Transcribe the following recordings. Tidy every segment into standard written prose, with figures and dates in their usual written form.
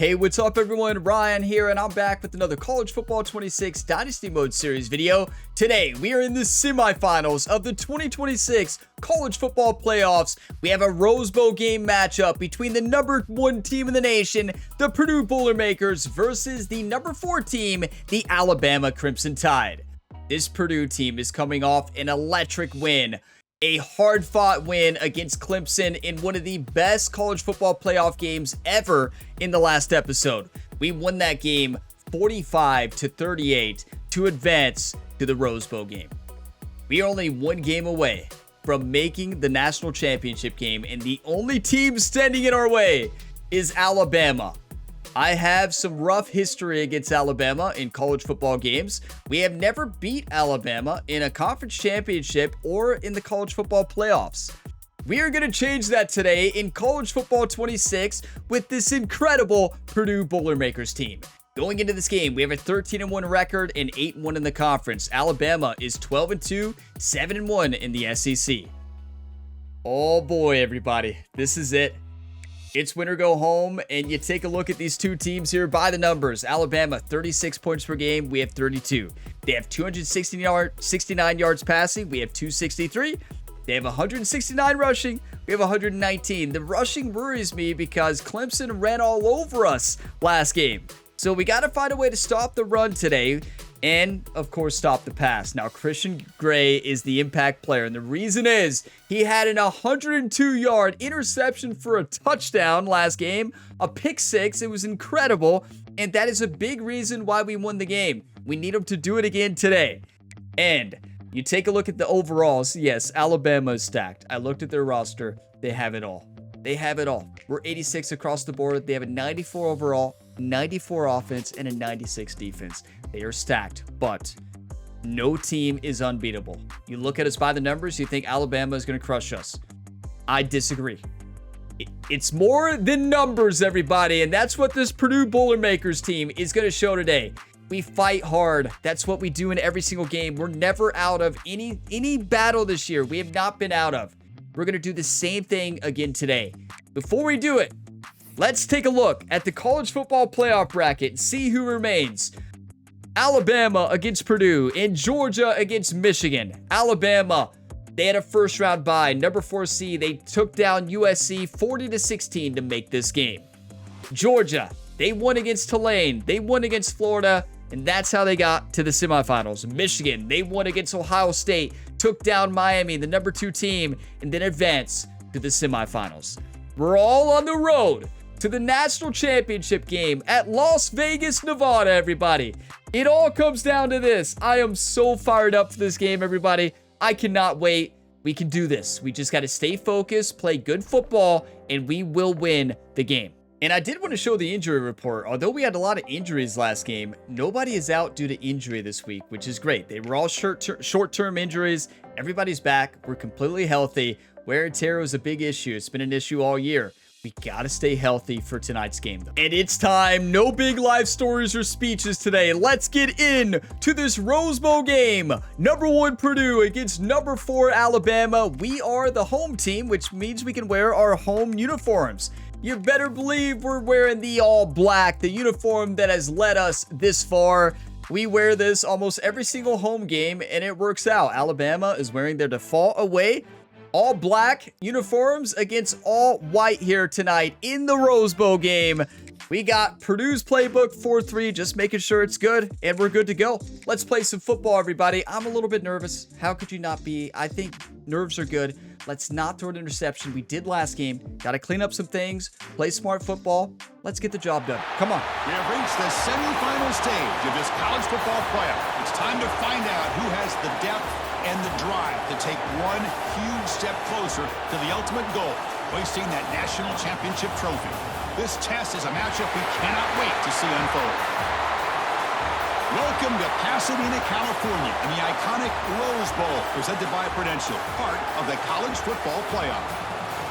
Hey, what's up everyone? Ryan here, and I'm back with another College Football 26 Dynasty Mode Series video. Today, we are in the semifinals of the 2026 College Football Playoffs. We have a Rose Bowl game matchup between the number 1 team in the nation, the Purdue Boilermakers, versus the number 4 team, the Alabama Crimson Tide. This Purdue team is coming off an electric win. A hard-fought win against Clemson in one of the best college football playoff games ever in the last episode. We won that game 45-38 to advance to the Rose Bowl game. We are only one game away from making the national championship game, and the only team standing in our way is Alabama. I have some rough history against Alabama in college football games. We have never beat Alabama in a conference championship or in the college football playoffs. We are going to change that today in College Football 26 with this incredible Purdue Boilermakers team. Going into this game, we have a 13-1 record and 8-1 in the conference. Alabama is 12-2, 7-1 in the SEC. Oh boy, everybody. This is it. It's win or go home, and you take a look at these two teams here by the numbers. Alabama, 36 points per game. We have 32. They have 269 yards passing. We have 263. They have 169 rushing. We have 119. The rushing worries me because Clemson ran all over us last game. So we got to find a way to stop the run today and, of course, stop the pass. Now, Christian Gray is the impact player, and the reason is he had an 102-yard interception for a touchdown last game, a pick six. It was incredible, and that is a big reason why we won the game. We need him to do it again today. And you take a look at the overalls. Yes, Alabama is stacked. I looked at their roster. They have it all. They have it all. We're 86 across the board. They have a 94 overall, 94 offense, and a 96 defense. They are stacked, but no team is unbeatable. You look at us by the numbers, you think Alabama is going to crush us. I disagree. It's more than numbers, everybody, and that's what this Purdue Boilermakers team is going to show today. We fight hard. That's what we do in every single game. We're never out of any battle this year. We have not been out of. We're going to do the same thing again today. Before we do it, let's take a look at the college football playoff bracket and see who remains. Alabama against Purdue and Georgia against Michigan. Alabama, they had a first round bye. Number 4 seed, they took down USC 40-16 to make this game. Georgia, they won against Tulane. They won against Florida, and that's how they got to the semifinals. Michigan, they won against Ohio State, took down Miami, the number 2 team, and then advanced to the semifinals. We're all on the road to the national championship game at Las Vegas, Nevada, everybody. It all comes down to this. I am so fired up for this game, everybody. I cannot wait. We can do this. We just got to stay focused, play good football, and we will win the game. And I did want to show the injury report. Although we had a lot of injuries last game, nobody is out due to injury this week, which is great. They were all short-term injuries. Everybody's back. We're completely healthy. Wear and tear was a big issue. It's been an issue all year. We gotta stay healthy for tonight's game, though. And it's time. No big life stories or speeches today. Let's get in to this Rose Bowl game. Number 1 Purdue against number 4 Alabama. We are the home team, which means we can wear our home uniforms. You better believe we're wearing the all black, the uniform that has led us this far. We wear this almost every single home game, and it works out. Alabama is wearing their default away all black uniforms against all white here tonight in the Rose Bowl game. We got Purdue's playbook 4-3, just making sure it's good, and we're good to go. Let's play some football, everybody. I'm a little bit nervous. How could you not be? I think nerves are good. Let's not throw an interception. We did last game. Got to clean up some things, play smart football. Let's get the job done. Come on. We have reached the semifinal stage of this college football playoff. It's time to find out who has the depth and the drive to take one huge step closer to the ultimate goal, hoisting that national championship trophy. This test is a matchup we cannot wait to see unfold. Welcome to Pasadena, California, and the iconic Rose Bowl, presented by Prudential, part of the college football playoff.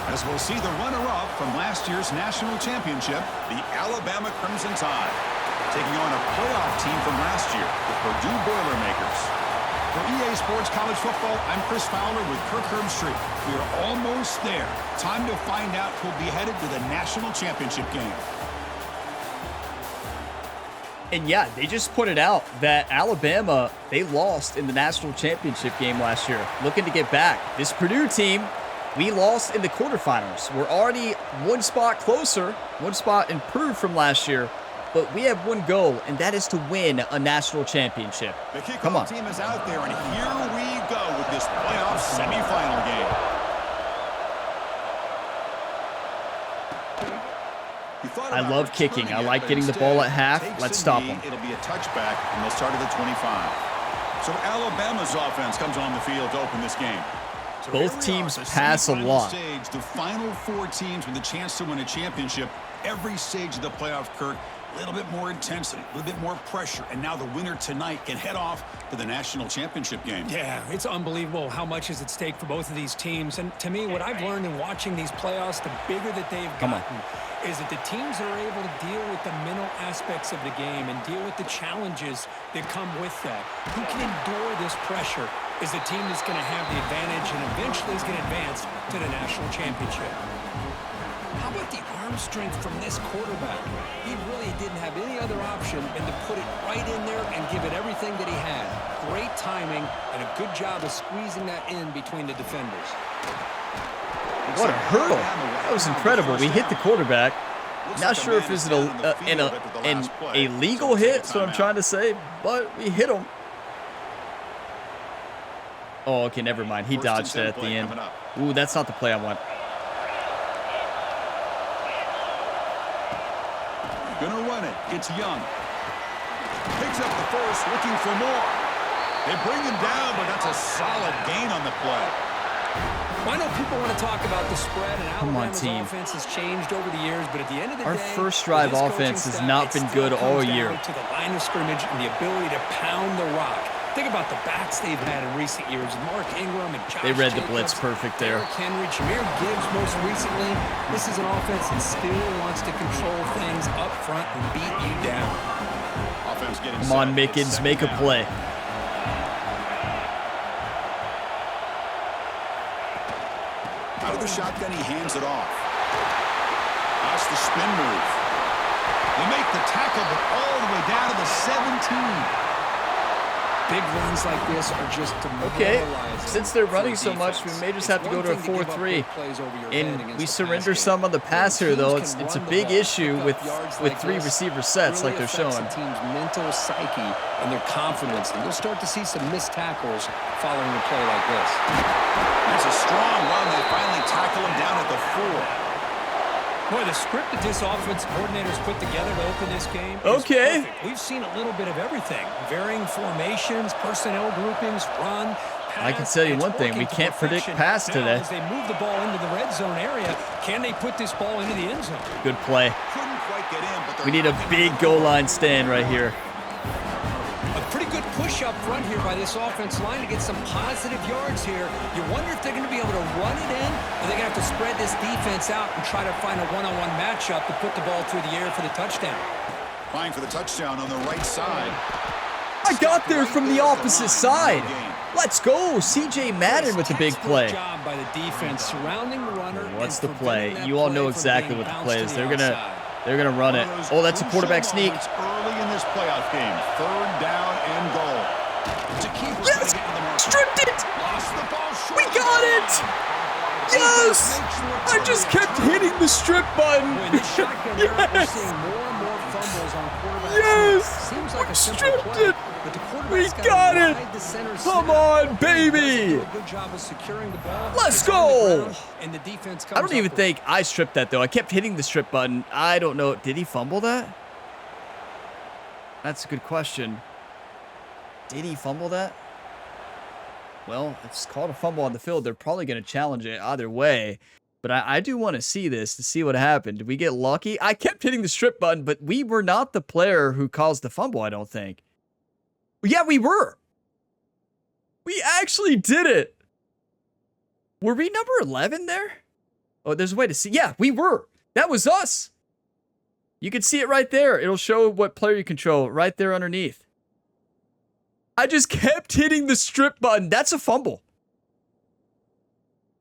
As we'll see the runner-up from last year's national championship, the Alabama Crimson Tide, taking on a playoff team from last year, the Purdue Boilermakers. For EA Sports College Football, I'm Chris Fowler with Kirk Herbstreit. We are almost there. Time to find out who'll be headed to the national championship game. And yeah, they just pointed out that Alabama, they lost in the national championship game last year. Looking to get back. This Purdue team, we lost in the quarterfinals. We're already one spot closer, one spot improved from last year. But we have one goal, and that is to win a national championship. The kickoff Come on. team is out there, and here we go with this playoff semifinal game. I love kicking. I like getting the ball at half. Let's stop them. It'll be a touchback, and they'll start at the 25. So Alabama's offense comes on the field to open this game. So both teams pass a lot. Stage, the final 4 teams with a chance to win a championship. Every stage of the playoff, Kirk, a little bit more intensity, a little bit more pressure, and now the winner tonight can head off to the national championship game. Yeah, it's unbelievable how much is at stake for both of these teams. And to me, what I've learned in watching these playoffs, the bigger that they've gotten, is that the teams are able to deal with the mental aspects of the game and deal with the challenges that come with that. Who can endure this pressure is the team that's going to have the advantage and eventually is going to advance to the national championship. How about the arm strength from this quarterback? He really didn't have any other option than to put it right in there and give it everything that he had. Great timing and a good job of squeezing that in between the defenders. What a hurdle. That was incredible. We hit the quarterback. Not sure if it's a legal hit, that's what I'm trying to say, but we hit him. Oh, okay, never mind. He dodged it at the end. Ooh, that's not the play I want. Gonna run it. It's Young. Picks up the first, looking for more. They bring him down, but that's a solid gain on the play. I know people want to talk about the spread and Alabama's team. offense has changed over the years, but at the end of the Our day, first drive offense has not been good all year. To the line of scrimmage and the ability to pound the rock. Think about the backs they've had in recent years. Mark Ingram and Josh They read the Jacobs, blitz perfect there. Derrick Henry, Jahmyr Gibbs most recently. This is an offense that still wants to control things up front and beat you down. Offense getting Come on, Mickens, make a play. Out of the shotgun, he hands it off. That's the spin move. They make the tackle, but all the way down to the 17. Big runs like this are just okay. Since they're running so much, we may just have to go to a 4-3. And we surrender some on the pass here, though. It's a big issue with 3 receiver sets like they're showing. The team's mental psyche and their confidence, and you'll start to see some missed tackles following a play like this. That's a strong run. They finally tackle him down at the 4. Boy, the script that this offensive coordinator's put together to open this game is okay. perfect. We've seen a little bit of everything. Varying formations, personnel groupings, run, pass. I can tell you one thing. We can't predict pass today. As they move the ball into the red zone area, can they put this ball into the end zone? Good play. Couldn't quite get in, but we need a big goal line stand right here. A pretty good push up front here by this offensive line to get some positive yards here. You wonder if they're going to be able to run it in, or they're going to have to spread this defense out and try to find a one-on-one matchup to put the ball through the air for the touchdown. Trying for the touchdown on the right side. I got there from the opposite side. Let's go. C.J. Madden with the big play. Job by the defense surrounding the runner. What's the play? You all know exactly what the play is. They're gonna run it. Oh, that's a quarterback sneak. Early in this playoff game, 3rd down and goal. Yes! Stripped it! We got it! Yes! I just kept hitting the strip button. Yes! Yes! We stripped it! We got it! Come on, baby! Let's go! I don't even think I stripped that, though. I kept hitting the strip button. I don't know. Did he fumble that? That's a good question. Did he fumble that? Well, it's called a fumble on the field. They're probably going to challenge it either way. But I do want to see this to see what happened. Did we get lucky? I kept hitting the strip button, but we were not the player who caused the fumble, I don't think. Yeah, we were. We actually did it. Were we number 11 there? Oh, there's a way to see. Yeah, we were. That was us. You can see it right there. It'll show what player you control right there underneath. I just kept hitting the strip button. That's a fumble.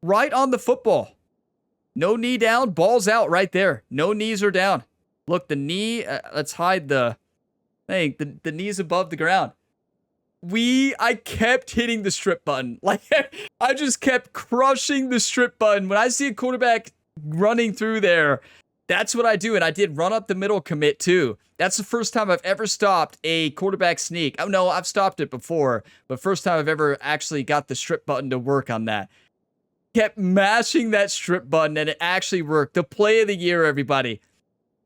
Right on the football. No knee down, ball's out right there. No knees are down. Look, the knee, let's hide the Hey, the knees above the ground. I kept hitting the strip button. Like, I just kept crushing the strip button. When I see a quarterback running through there, that's what I do. And I did run up the middle commit too. That's the first time I've ever stopped a quarterback sneak. Oh no, I've stopped it before, but first time I've ever actually got the strip button to work on that. Kept mashing that strip button and it actually worked. The play of the year, everybody.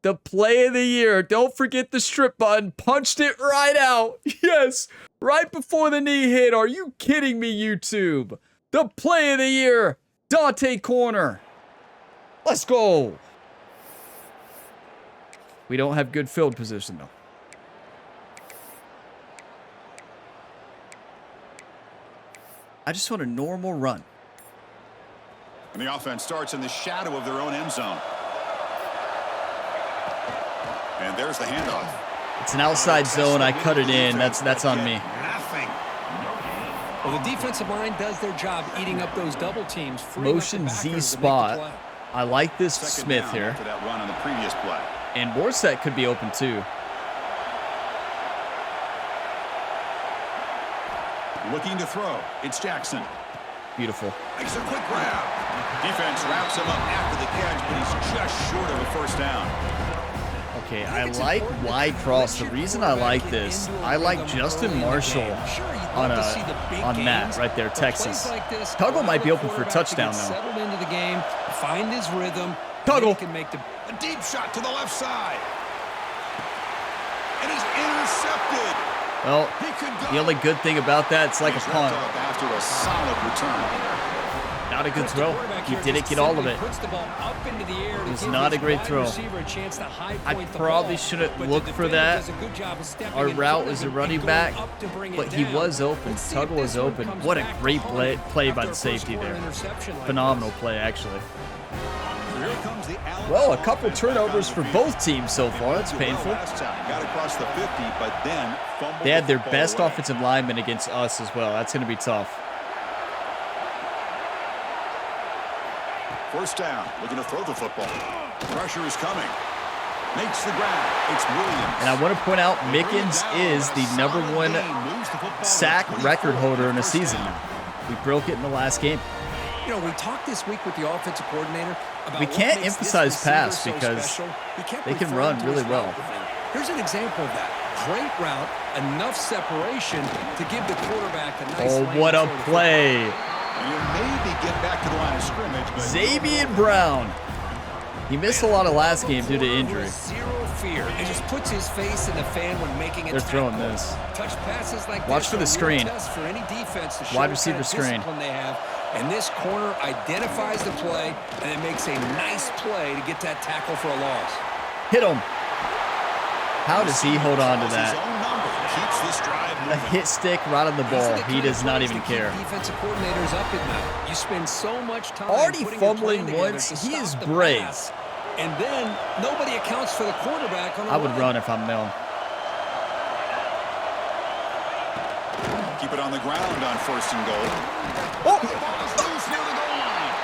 The play of the year. Don't forget the strip button. Punched it right out. Yes. Right before the knee hit. Are you kidding me, YouTube? The play of the year. Dante corner. Let's go. We don't have good field position, though. I just want a normal run. And the offense starts in the shadow of their own end zone. And there's the handoff. It's an outside zone. I cut it in. That's on me. Nothing. Well, the defensive line does their job eating up those double teams. Motion Z spot. I like this Smith here. After that run on the previous play. And Morset could be open too. Looking to throw. It's Jackson. Beautiful. Makes a quick grab. Defense wraps him up after the catch, but he's just short of a first down. Okay, I like wide cross. The reason I like this, I like Justin Marshall on that right there, Texas. Tuggle might be open for a touchdown though. Settled into the game, find his rhythm. Tuggle. Can make A deep shot to the left side. And he's intercepted. Well, the only good thing about that, it's like a punt. After a solid return. Not a good throw. He didn't get all of it. It was not a great throw. I probably shouldn't look for that. Our route was a running back, but he was open. Tuggle was open. What a great play by the safety there. Phenomenal play, actually. Well, a couple turnovers for both teams so far. That's painful. They had their best offensive lineman against us as well. That's going to be tough. First down, looking to throw the football. Pressure is coming. Makes the grab. It's Williams. And I want to point out, Mickens is the #1 sack record holder in a season now. We broke it in the last game. You know, we talked this week with the offensive coordinator about we can't emphasize pass because they can run really well. Here's an example of that. Great route, enough separation to give the quarterback a nice Oh, what a play. You maybe get back to the line of scrimmage, but Xavier Brown. He missed a lot of last game due to injury. Zero fear. It just puts his face in the fan when making it. They're throwing this. Touch passes like watch for the screen. For any defense to show wide receiver screen. They have. And this corner identifies the play and it makes a nice play to get that tackle for a loss. Hit him. How does he hold on to that? A hit stick right on the ball. He does not even care. Defensive coordinators up at night. You spend so much time already fumbling once. He is brave. And then nobody accounts for the quarterback on the I would run if I'm them. Keep it on the ground on first and goal. Oh. The ball is loose near the goal line.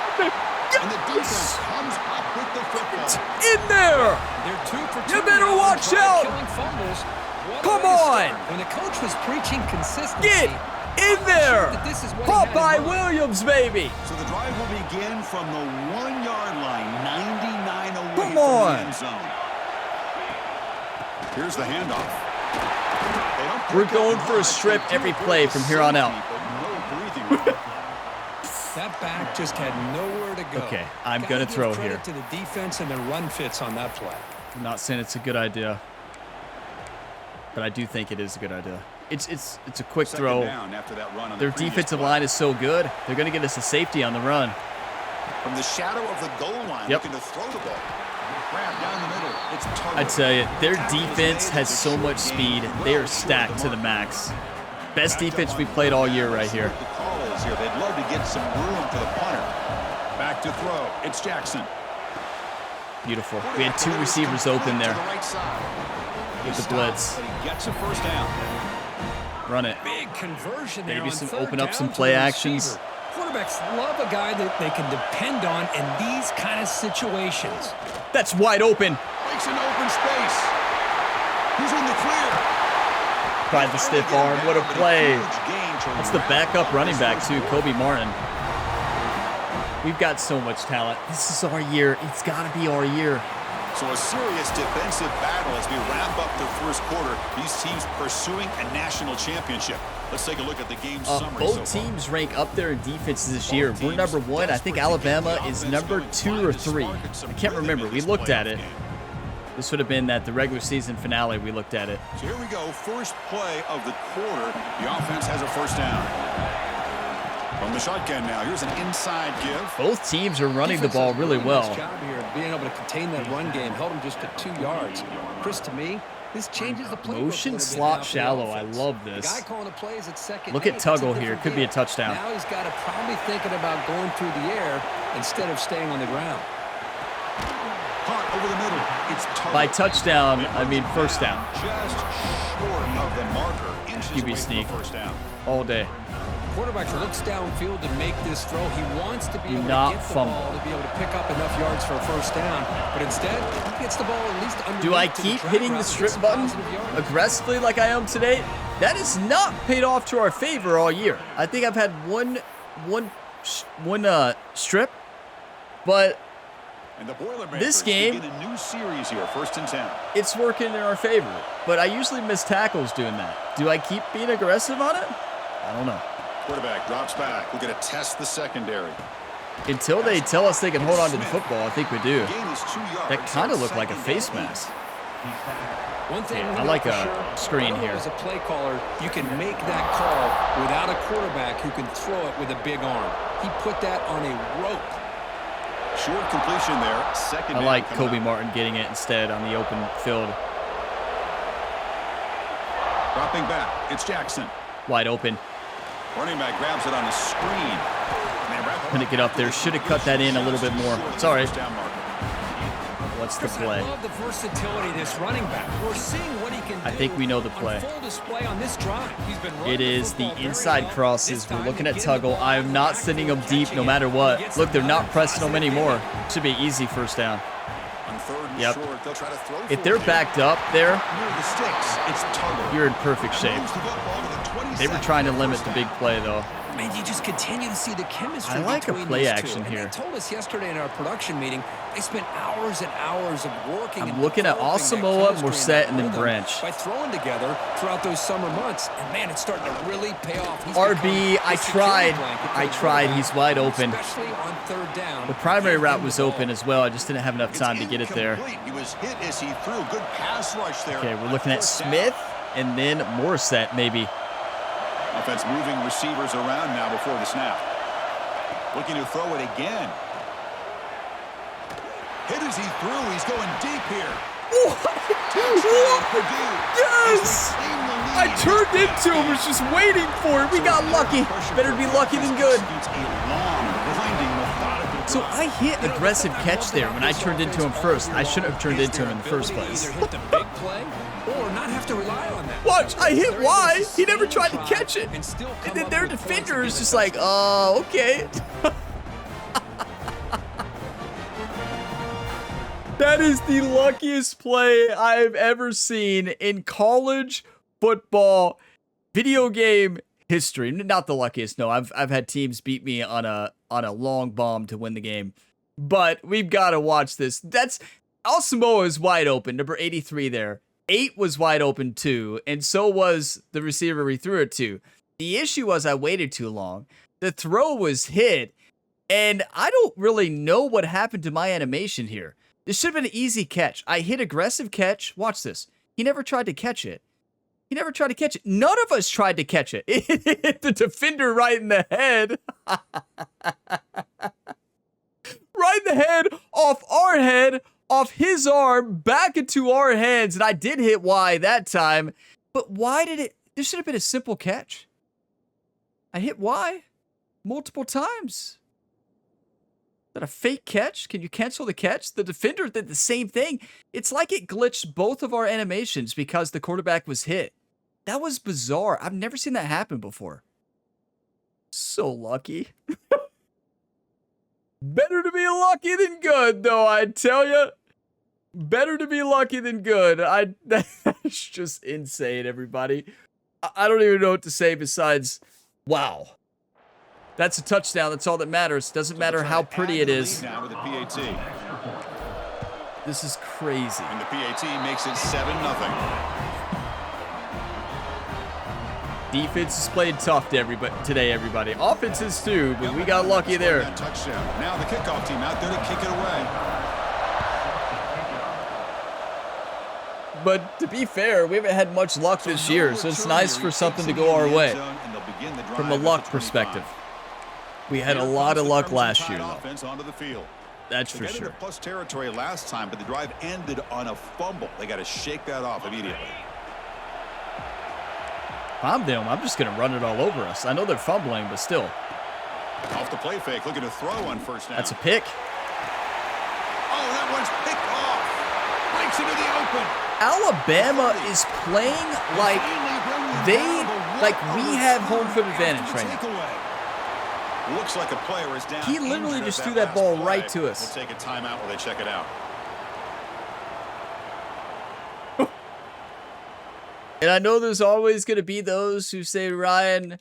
And the defense comes up with the football. In there. They're 2 for 2. You better watch out. Come on. When the coach was preaching consistency. Get in there. Popeye Williams, baby. So the drive will begin from the 1-yard line, 99 away Come from on. the end zone. Here's the handoff. We're going for a strip every play from here on out. That back just had nowhere to go. Okay, I'm going to throw here. To the defense and the run fits on that play. I'm not saying it's a good idea, but I do think it is a good idea. It's a quick throw. Their defensive line is so good. They're going to get us a safety on the run. From the shadow of the goal line, looking to throw the ball. Grab down the middle. It's I tell you, their defense has so much speed. They are stacked to the max. Best defense we played all year right here. The call is here. They'd love to get some room for the punter. Back to throw. It's Jackson. Beautiful. We had 2 receivers open there with the blitz. He gets a first down. Run it. Big conversion. Maybe open up some play actions. Quarterbacks love a guy that they can depend on in these kind of situations. That's wide open. Makes an open space. He's in the clear. Tried the stiff arm. What a play. That's the backup running back, too, Kobe Martin. We've got so much talent. This is our year. It's got to be our year. So a serious defensive battle as we wrap up the first quarter. These teams pursuing a national championship. Let's take a look at the game summary. Both teams rank up there in defenses this year. We're number 1. I think Alabama is number 2 or 3. I can't remember. We looked at it. This would have been at the regular season finale. We looked at it. So here we go. First play of the quarter. The offense has a first down. From the shotgun now, here's an inside give. Both teams are running the ball really well. Nice job here, being able to contain that run game, held them just at 2 yards. Chris, to me, this changes the play. Motion slot shallow. I love this. The guy calling the plays at second. Look at Tuggle here. Could be a touchdown. Now he's got to probably thinking about going through the air instead of staying on the ground. Caught over the middle. It's Tuggle. By touchdown, I mean first down. Just short of the marker. Inches QB away from sneak. the first down. All day. Quarterback looks downfield to make this throw. He wants to be able to Not get the fumble. ball to be able to pick up enough yards for a first down. But instead, he gets the ball at least under. Do I keep hitting the strip button aggressively like I am today? That has not paid off to our favor all year. I think I've had one strip, but And the Boilermakers this game, begin a new series here, 1st and 10. it's working in our favor. But I usually miss tackles doing that. Do I keep being aggressive on it? I don't know. Quarterback drops back. We're going to test the secondary. Until they tell us they can hold on to the football, I think we do. Gain is 2 yards. That kind of looked like a face mask. One thing I like a screen here. As a play caller, you can make that call without a quarterback who can throw it with a big arm. He put that on a rope. Short completion there. Second I down like coming Kobe up. Martin getting it instead on the open field. Dropping back. It's Jackson. Wide open. Running back grabs it on the screen. Couldn't get up there. Should have cut that in a little bit more. It's all right. What's the play? I love the versatility of this running back. We're seeing what he can do. I think we know the play. On full display on this drive. He's been running It is the football very inside well. crosses. This We're time looking to at get him the Tuggle. ball I am not back, sending them deep no catching matter it. what. He gets Look, they're not another pressing them positive anymore. impact. Should be easy first down. On 3rd and Yep. short, they'll try to throw If for they're it. backed up there, Near the sticks, it's Tuggle. you're in perfect shape. Moves the football to the 20 They were second trying to first limit the down. big play, though. Man, you just continue to see the chemistry I like a between play these action two. here. And they told us yesterday in our production meeting, they spent hours and hours of working. I'm and looking at developing that Asamoah, chemistry Morset, and then rhythm Branch. by throwing together throughout those summer months. And man, it's starting to really pay off. He's RB, become I the security tried. blanket I for the tried. quarterback, He's wide open. Especially on 3rd down. The primary Give route him was the ball. open as well. I just didn't have enough It's time to get it there. incomplete. He was hit as he threw. Good pass rush there. Okay, we're on looking at first down. Smith and then Morset, maybe. Offense moving receivers around now before the snap. Looking to throw it again. Hit as he threw. He's going deep here. Touchdown, Purdue. Yes! As they claim the lead. I turned into him, was just waiting for it. We got lucky. Better be lucky than good. Executes a long, grinding, methodical So drive. I hit aggressive catch there when I turned into him first. I shouldn't have turned into him in the first place. Either hit the big play or not have to rely on that. Watch, I hit Y. He never tried to catch it. And still come And then up their with points defender to is give just it a like, okay. That is the luckiest play I've ever seen in college football video game history. Not the luckiest, no. I've had teams beat me on a long bomb to win the game. But we've got to watch this. That's Asamoah is wide open, number 83 there. 8 was wide open too, and so was the receiver we threw it to. The issue was I waited too long. The throw was hit, and I don't really know what happened to my animation here. This should have been an easy catch. I hit aggressive catch. Watch this. He never tried to catch it. He never tried to catch it. None of us tried to catch it. It hit the defender right in the head. Right in the head, off his arm, back into our hands. And I did hit Y that time. But why did it? This should have been a simple catch. I hit Y multiple times. Is that a fake catch? Can you cancel the catch? The defender did the same thing. It's like it glitched both of our animations because the quarterback was hit. That was bizarre. I've never seen that happen before. So lucky. Better to be lucky than good, though, I tell you. Better to be lucky than good. That's just insane, everybody. I don't even know what to say besides, wow. That's a touchdown. That's all that matters. Doesn't matter how pretty it is. Now with the PAT. This is crazy. And the PAT makes it 7-0. Defense has played tough to today, everybody. Offenses too, but we got lucky there. Touchdown. Now the kickoff team out there to kick it away. But to be fair, we haven't had much luck this year, so it's nice for something to go our way. From a luck perspective. We had a lot of luck last year, though. That's for sure. Plus territory last time, but the drive ended on a fumble. They got to shake that off immediately. If I'm them, I'm just going to run it all over us. I know they're fumbling, but still. Off the play fake, looking to throw on first down. That's a pick. Oh, that one's picked off. Breaks into the open. Alabama is playing like we have home field advantage right now. Looks like a player is down. He literally just threw that ball right to us. We'll take a timeout while they check it out. And I know there's always going to be those who say, Ryan,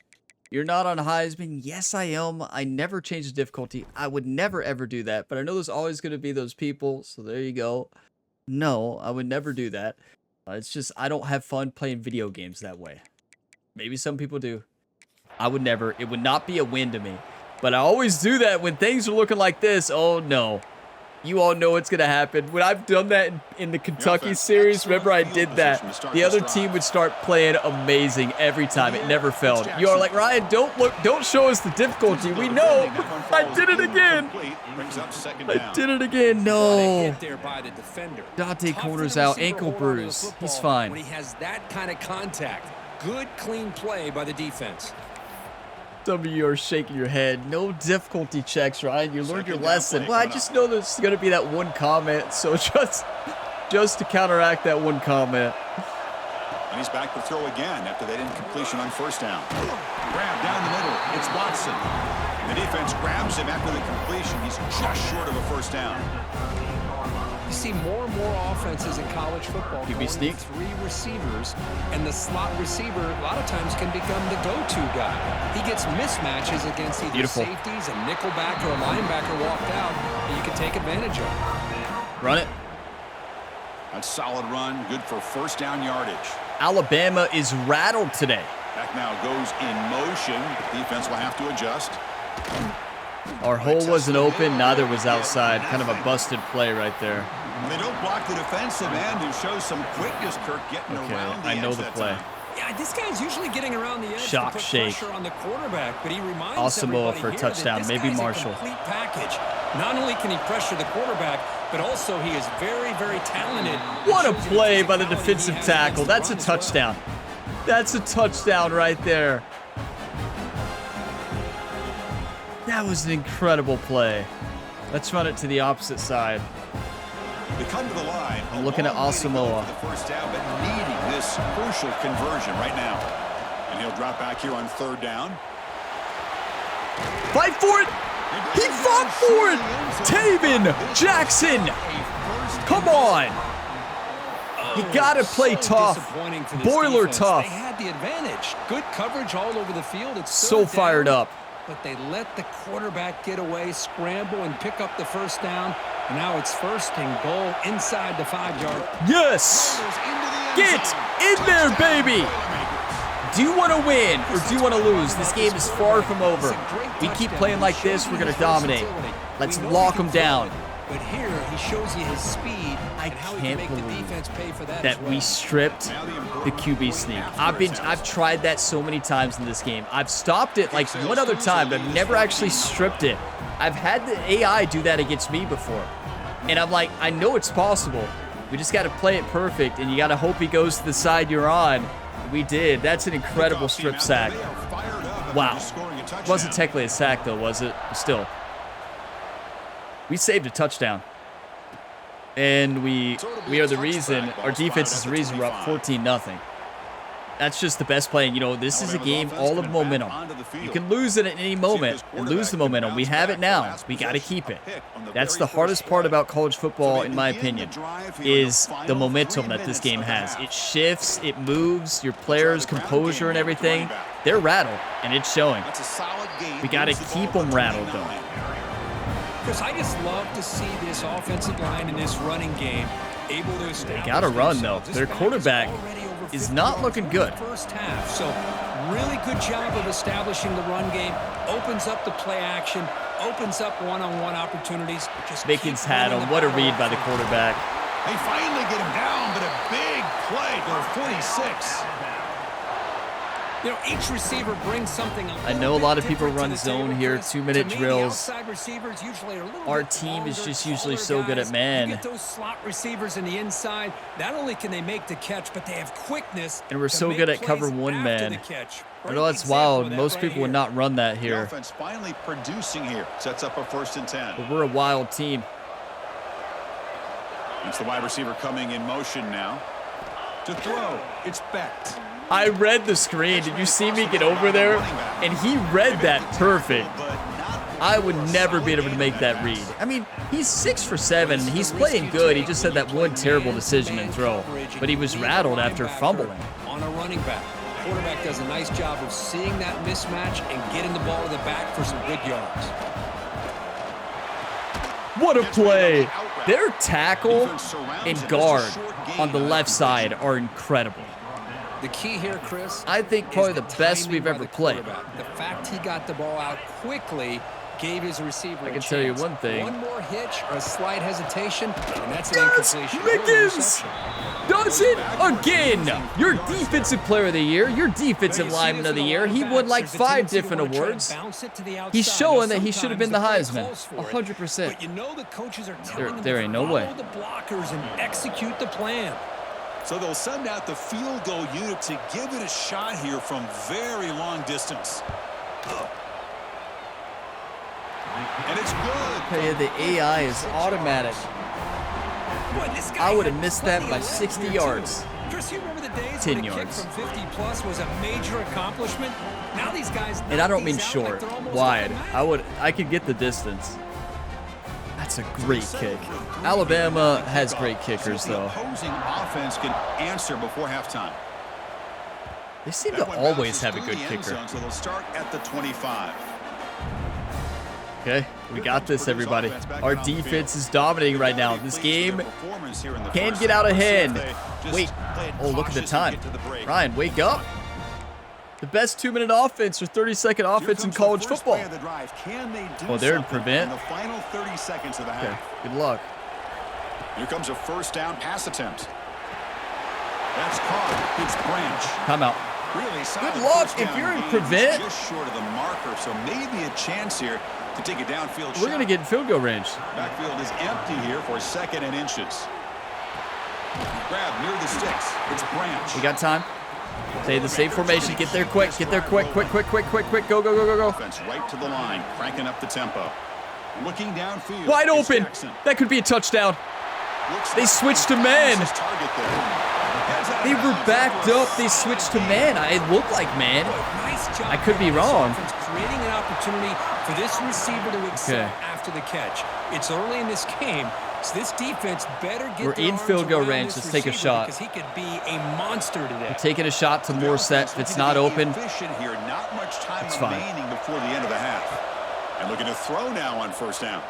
you're not on Heisman. Yes, I am. I never change the difficulty. I would never, ever do that. But I know there's always going to be those people. So there you go. No, I would never do that. It's just I don't have fun playing video games that way. Maybe some people do. I would never. It would not be a win to me. But I always do that when things are looking like this. Oh, no. You all know what's going to happen. When I've done that in the Kentucky series, remember I did that. The other team would start playing amazing every time. It never failed. You are like, Ryan, don't show us the difficulty. We know. I did it again. I did it again. No. Dante corners out, ankle bruise. He's fine. When he has that kind of contact, good, clean play by the defense. Some of you are shaking your head. No difficulty checks, Ryan. You learned your lesson. Well, I just know there's going to be that one comment, so just to counteract that one comment. And he's back to throw again after that incompletion on first down. Grab down the middle. It's Watson. The defense grabs him after the completion. He's just short of a first down. You see more and more offenses in college football QB sneak. 3 receivers, and the slot receiver a lot of times can become the go-to guy. He gets mismatches against either safeties, a nickelback, or a linebacker walked out that you can take advantage of. Run it. A solid run, good for first down yardage. Alabama is rattled today. Back now goes in motion. Defense will have to adjust. Our hole wasn't open, neither was outside. Kind of a busted play right there. They don't block the defensive end who shows some quickness, Kirk, getting around the edge. I know the play. Yeah, this guy's usually getting around the edge Shock to put shake. pressure on the quarterback, but he reminds Asamoah everybody for a here touchdown, that maybe this guy's Marshall. a complete package. Not only can he pressure the quarterback, but also he is very, very talented. What a play by the defensive tackle. That's a touchdown. That's a touchdown right there. That was an incredible play. Let's run it to the opposite side. They come to the line. I'm looking at Asamoah. The first down, but needing this crucial conversion right now. And he'll drop back here on third down. Fight for it. He fought for it. Taven Jackson. Come on. You got to play tough. Boiler tough. They had the advantage. Good coverage all over the field. It's so fired up. But they let the quarterback get away, scramble, and pick up the first down. And now it's first and goal inside the 5-yard. Yes! Get in there, baby! Do you want to win or do you want to lose? This game is far from over. We keep playing like this, we're going to dominate. Let's lock them down. But here, he shows you his speed. I can't believe that we stripped the QB sneak. I've tried that so many times in this game. I've stopped it like one other time, but I've never actually stripped it. I've had the AI do that against me before. And I'm like, I know it's possible. We just got to play it perfect, and you got to hope he goes to the side you're on. We did. That's an incredible strip sack. Wow. Wasn't technically a sack, though, was it? Still. We saved a touchdown. And we are the reason, our defense is the reason we're up 14-0. That's just the best play. And, you know, this is a game all of momentum. You can lose it at any moment and lose the momentum. We have it now. We got to keep it. That's the hardest part about college football, in my opinion, is the momentum that this game has. It shifts, it moves, your players' composure and everything. They're rattled, and it's showing. We got to keep them rattled, though. Chris, I just love to see this offensive line in this running game able to establish. They got to run, though. Their quarterback is not looking good. First half, so really good job of establishing the run game. Opens up the play action, opens up one-on-one opportunities. Bacon's had him. What a read by the quarterback. They finally get him down, but a big play for 46. You know, each receiver brings something. I know a lot of people run zone here, 2-minute drills. Our team is just usually so good at man. You get those slot receivers in the inside. Not only can they make the catch, but they have quickness. And we're so good at cover one man. I know that's wild. Most people would not run that here. Offense finally producing here. Sets up a 1st and 10. But we're a wild team. It's the wide receiver coming in motion now. To throw, it's Becht. I read the screen. Did you see me get over there? And he read that perfect. I would never be able to make that read. I mean, he's 6 for 7. He's playing good. He just had that one terrible decision and throw. But he was rattled after fumbling. On a running back. Quarterback does a nice job of seeing that mismatch and getting the ball to the back for some good yards. What a play. Their tackle and guard on the left side are incredible. The key here, Chris, I think probably the best we've ever played. The fact he got the ball out quickly gave his receiver I can tell you one thing. One more hitch or a slight hesitation, and that's an incompletion. Mickens does it again. Your defensive player of the year, your defensive lineman of the year. He won like 5 different awards. He's showing that he should have been the Heisman. 100%. But you know the coaches are telling him there ain't no way. follow the blockers and execute the plan. So they'll send out the field goal unit to give it a shot here from very long distance. And it's good. Hey, the AI is automatic. I would have missed that by 60 yards. Chris, you remember the days 10 when a yards. kick from 50 plus was a major accomplishment? Now these guys, And I don't mean short, wide. I could get the distance. That's a great kick. Alabama has great kickers, though. Opposing offense can answer before halftime. They seem to always have a good kicker. So they'll start at the 25. Okay, we got this, everybody. Our defense is dominating right now. This game can get out of hand. Wait. Oh, look at the time. Ryan, wake up. The best 2-minute offense or 30-second offense in college football. Well, they're in prevent. The final 30 seconds of the half. Okay, good luck. Here comes a 1st down pass attempt. That's caught. It's Branch. Timeout. Really solid. Good luck if you're in prevent. Just short of the marker, so maybe a chance here to take a downfield shot. We're going to get in field goal range. Backfield is empty here for 2nd and inches. Grab near the sticks. It's Branch. We got time. Stay the same formation. Get there quick. Get there quick. Quick. Go, go, go, go, go. Offense right to the line, cranking up the tempo. Looking downfield. Wide open. That could be a touchdown. They switched to man. They were backed up. They switched to man. It looked like man. I could be wrong. Creating an opportunity for this receiver to excel after the catch. It's early in this game, so this defense better get. We're in field goal range. Let's take a shot. Because he could be a monster today. We're taking a shot to Morset. If it's not open, Here, not much time it's fine. remaining before the end of the half. And looking to throw now on 1st down.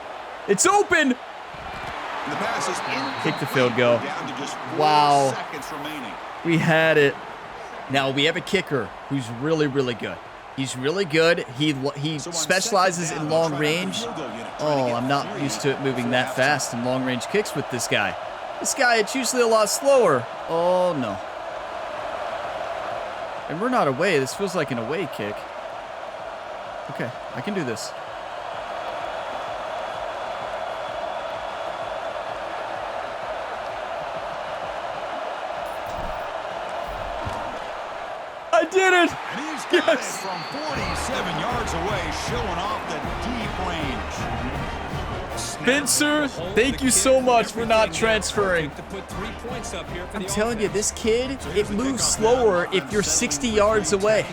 It's open. The pass is Kick the field goal. down to just 4 Wow. seconds remaining. We had it. Now we have a kicker who's really, really good. He's really good. He specializes in long range. Oh, I'm not used to it moving that fast in long range kicks with this guy. This guy, it's usually a lot slower. Oh, no. And we're not away. This feels like an away kick. Okay, I can do this. I did it! And he's got it from 47 yards away, showing off the deep range. Spencer, thank you so much for not transferring. I'm telling you, this kid, it moves slower if you're 60 yards away.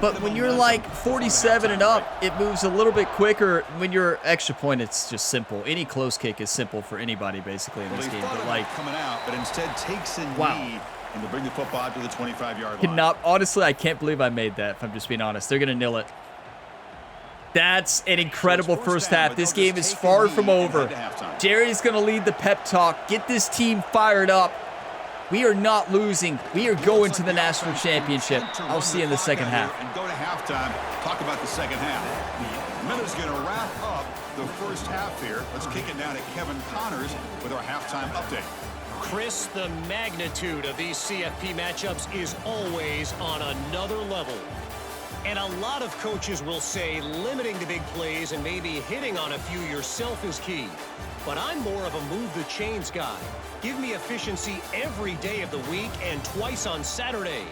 But when you're like 47 and up, it moves a little bit quicker. When you're extra point, it's just simple. Any close kick is simple for anybody basically in this game. But like, coming out, but instead takes a knee and to bring the football to the 25-yard line. Honestly, I can't believe I made that. If I'm just being honest, they're gonna nil it. That's an incredible first half. This game is far from over. Jerry's gonna lead the pep talk. Get this team fired up. We are not losing. We are going to the national championship. I'll see you in the second half. And go to halftime. Talk about the second half. The minute's going to wrap up the first half here. Let's kick it down to Kevin Connors with our halftime update. Chris, the magnitude of these CFP matchups is always on another level. And a lot of coaches will say limiting the big plays and maybe hitting on a few yourself is key. But I'm more of a move the chains guy. Give me efficiency every day of the week and twice on Saturday.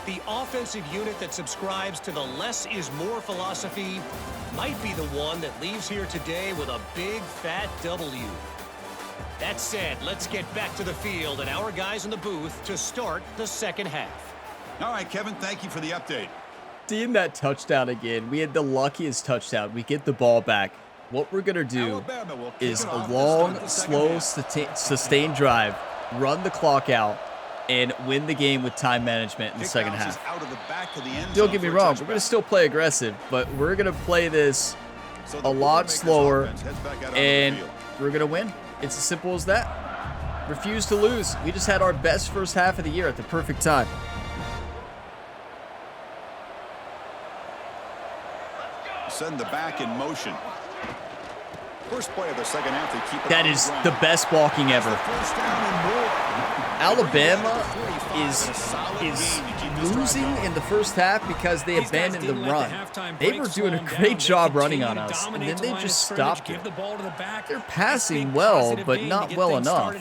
The offensive unit that subscribes to the less is more philosophy might be the one that leaves here today with a big fat W. That said, let's get back to the field and our guys in the booth to start the second half. All right, Kevin, thank you for the update. Seeing that touchdown again, we had the luckiest touchdown. We get the ball back. What we're going to do is a long, slow, sustained drive, run the clock out, and win the game with time management in the second half. Don't get me wrong, we're going to still play aggressive, but we're going to play this a lot slower, and we're going to win. It's as simple as that. Refuse to lose. We just had our best first half of the year at the perfect time. Send the back in motion. First play of the second half, they keep it. That is the best blocking ever. Alabama is losing in the first half because they abandoned the run. They were doing a great job running on us, and then they just stopped it. They're passing well, but not well enough.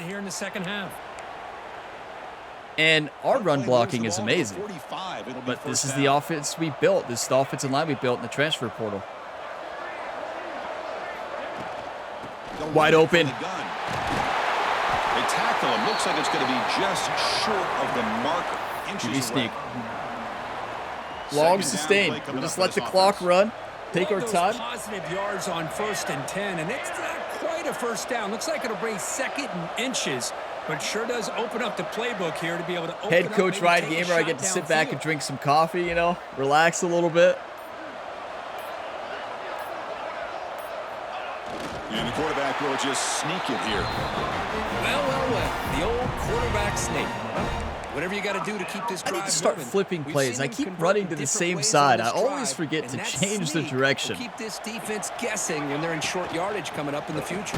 And our run blocking is amazing. But this is the offense we built. This is the offensive line we built in the transfer portal. Wide open. They tackle him. Looks like it's going to be just short of the marker. QB sneak. Long sustained. We'll just let the clock run. Take our time. Positive yards on 1st and 10, and it's not quite a first down. Looks like it'll bring second and inches, but sure does open up the playbook here to be able to open Head coach Ryan Gamer, I get to sit back and drink some coffee, you know, relax a little bit. And the quarterback will just sneak it here. Well. The old quarterback sneak. Whatever you got to do to keep this drive I need to start flipping plays. I keep running to the same side. I always forget to change the direction. Keep this defense guessing when they're in short yardage coming up in the future.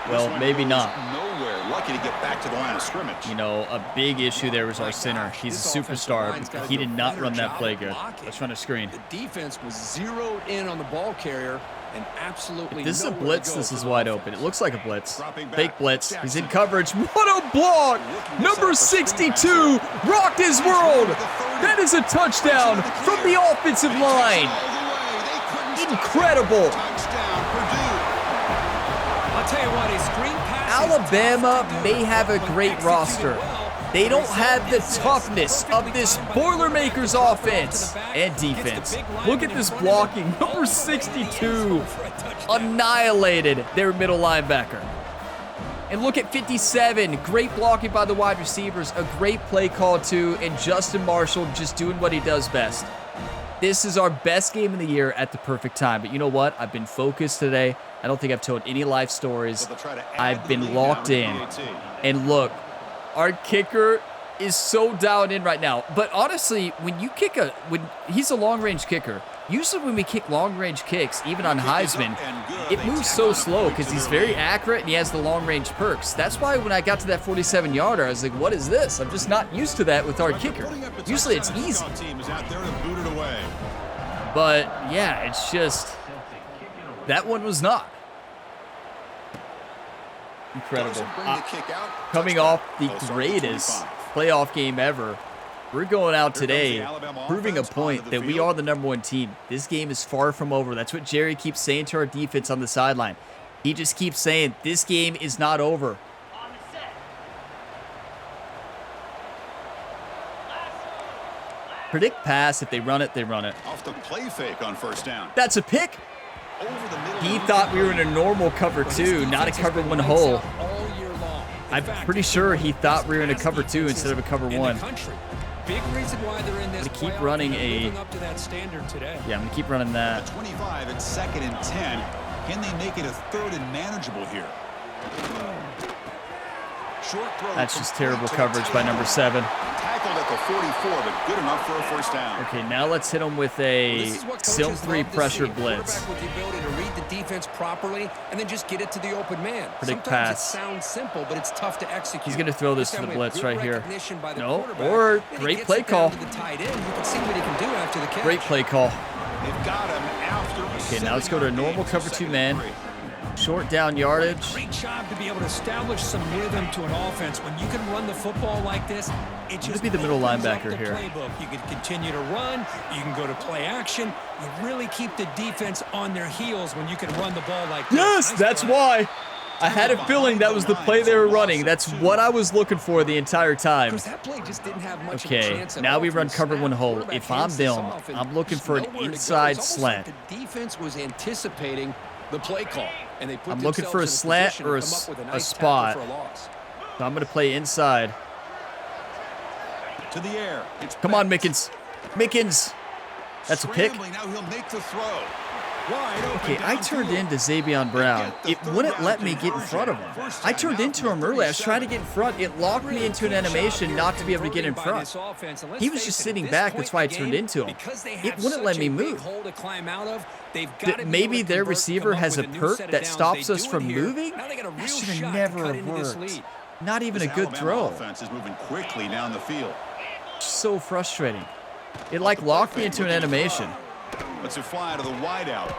Well, maybe not. Nowhere. Lucky to get back to the line of scrimmage. You know, a big issue there was our center. He's a superstar, but he did not run that play good. Let's run a screen. The defense was zeroed in on the ball carrier. And absolutely if this is a blitz, this is wide open. It looks like a blitz. Fake blitz. He's in coverage. What a block! Number 62 rocked his world. That is a touchdown from the offensive line. Incredible. I'll tell you what, his screen pass. Alabama may have a great roster. They don't have the toughness of this Boilermakers offense and defense. Look at this blocking. Number 62 annihilated their middle linebacker. And look at 57. Great blocking by the wide receivers. A great play call too. And Justin Marshall just doing what he does best. This is our best game of the year at the perfect time. But you know what? I've been focused today. I don't think I've told any life stories. I've been locked in. And look, our kicker is so dialed in right now. But honestly, when he's a long-range kicker, usually when we kick long-range kicks, even on Heisman, it moves so slow because he's very accurate and he has the long-range perks. That's why when I got to that 47-yarder, I was like, what is this? I'm just not used to that with our kicker. Usually it's easy. But yeah, it's just, that one was not. Incredible. Coming off the greatest playoff game ever, we're going out today proving a point that we are the #1 team. This game is far from over. That's what Jerry keeps saying to our defense on the sideline. He just keeps saying, this game is not over. Predict pass. If they run it, they run it. Off the play fake on first down. That's a pick. Over the middle. He thought we were in a normal cover 2, not a cover 1 hole. I'm pretty sure he thought we were in a cover 2 instead of a cover 1. Big reason why they're in this. I'm gonna keep running up to that standard today. Yeah, I'm gonna keep running that. 25 at 2nd and 10. Can they make it a 3rd and manageable here? Short throw. That's just terrible coverage by number 7. Tackled at the 44, but good enough for a first down. Okay, now let's hit him with a Sil 3 pressure blitz. With the ability to read the defense properly and then just get it to the open man. Predict Sometimes pass. It sounds simple, but it's tough to execute. He's going to throw this to the blitz right here. No, or great play call. Great play call. They've got him after. Okay, now let's go to a normal cover 2 man. Short down yardage. Great job to be able to establish some rhythm to an offense. When you can run the football like this, it just be the middle linebacker the here. Playbook. You can continue to run. You can go to play action. You really keep the defense on their heels when you can run the ball like this. Yes, Nice that's run. why. I had a feeling that was the play they were running. That's what I was looking for the entire time. Because that play just didn't have much of a Okay, chance at now all we from run the cover snap. 1 hole. Quarterback If I'm hands this them, off, and I'm looking just for an nowhere to go. inside It's almost slant. like the defense was anticipating the play call, and they put I'm looking for a themselves in slant position or to come up with a nice spot. tackle for a loss. So I'm going to play inside. To the air. It's Come on, Mickens. Mickens. That's a pick. Scrambling, now he'll make the throw. Wide open Okay, I turned into Xavion Brown. It wouldn't let me get in front of him. I turned into him early. I was trying to get in front. It locked me into an animation not to be able to get in front. He was just sitting back. That's why I turned into him. It wouldn't let me move. Maybe their receiver has a perk that stops us from moving? That should have never worked. Not even a good throw. Offense is moving quickly down the field. So frustrating. It like locked me into an animation. Let's fly to the wideout.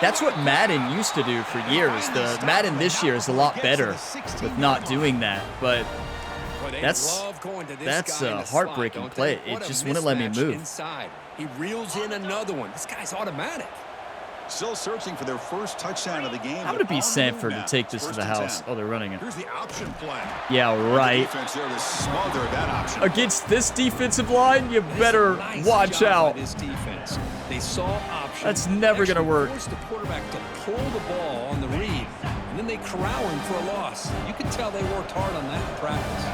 That's what Madden used to do for years. The Madden this year is a lot better with not doing that, but that's a heartbreaking play. It just wouldn't let me move. He reels in another one. This guy's automatic. Still searching for their first touchdown of the game. I'm going to be Sanford to take this to the house. Oh, they're running it. Here's the option play. Yeah, right. Defense there to smother that option. Against this defensive line, you better watch out. This defense. They saw options. That's never going to work. Forced the quarterback to pull the ball on the read, and then they corral him for a loss. You can tell they worked hard on that in practice.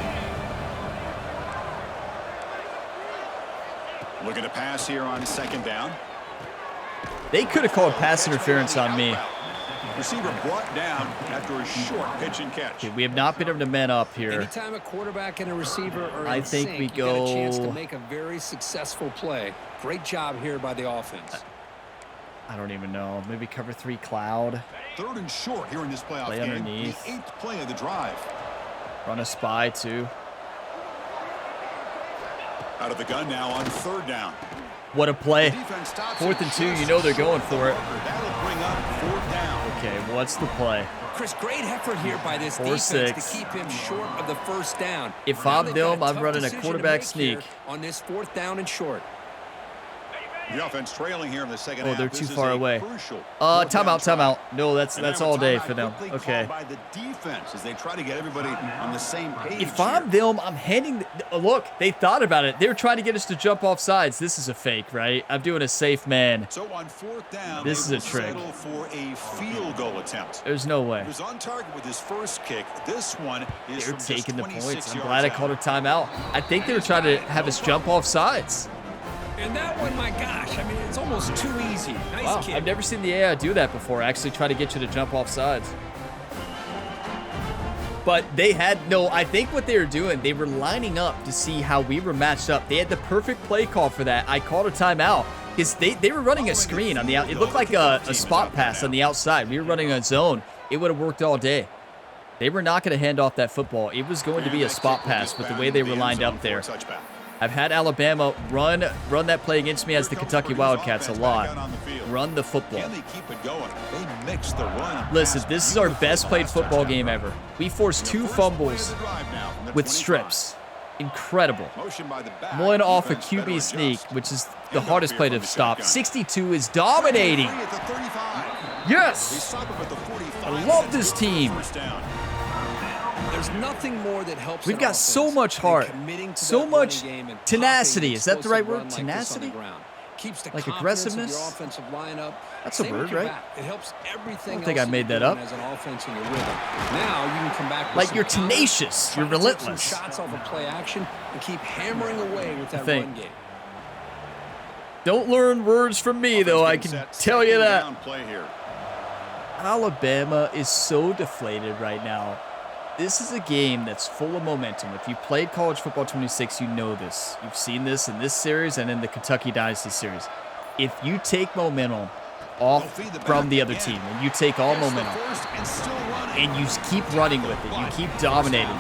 Looking to pass here on 2nd down. They could have called pass interference on me. Receiver brought down after a short pitch and catch. Okay, we have not been able to man up here. Anytime a quarterback and a receiver are I in think sync, we you got a chance to go- make a very successful play. Great job here by the offense. I don't even know. Maybe cover 3 cloud. 3rd and short here in this playoff Play game. underneath. The 8th play of the drive. Run a spy too. Out of the gun now on 3rd down. What a play. Defense stops 4th it and 2, you just know they're going short for it. That'll bring up 4th down. Okay, what's the play? Chris, great effort here by this 4-6. defense to keep him short of the first down. If Now I'm they've got them, I'm tough running a decision to quarterback make sneak. here on this 4th down and short. The offense trailing here in the second Oh, half. they're This too is far a away. crucial Timeout, 4th down timeout. try. No, that's And now a all day timeout for them. quickly Okay. called by the defense as they try to get everybody on the same page. If I'm here. them, I'm handing... Look, they thought about it. They were trying to get us to jump off sides. This is a fake, right? I'm doing a safe man. So on 4th down, This they is a will trick. settle for a field goal attempt. There's no way. He was on target with his first kick. This one is They're from taking the just 26 points. I'm yards glad I out. called a timeout. I think they were trying to have us jump off sides. And that one, my gosh, I mean, it's almost too easy. Nice Wow, kick. I've never seen the AI do that before. Actually try to get you to jump off sides. But they had no, I think what they were doing, they were lining up to see how we were matched up. They had the perfect play call for that. I called a timeout because they were running a screen on the out. It looked like a spot pass on the outside. We were running a zone. It would have worked all day. They were not going to hand off that football. It was going to be a spot pass with the way they were lined up there. I've had Alabama run that play against me as the Kentucky Wildcats a lot. Run the football. Can they keep it going? They mix the run. Listen, this is our best played football game ever. We forced 2 fumbles with strips. Incredible. One off a QB sneak, which is the hardest play to stop. 62 is dominating. Yes! I love this team. There's nothing more that helps. We've got so much heart, so much tenacity. Is that the right word? Tenacity? Keeps the like aggressiveness. aggressiveness? Of your offensive lineup. That's a word, right? It helps everything. I don't think I made that up. As an offense in your rhythm. Now you can come back. Like you're tenacious, you're relentless. Shots off of play action and keep hammering away with that run game. Don't learn words from me, though. I can tell you that. Alabama is so deflated right now. This is a game that's full of momentum. If you played College Football 26, you know this. You've seen this in this series and in the Kentucky Dynasty series. If you take momentum off from the other team and you take all momentum and you keep running with it, you keep dominating,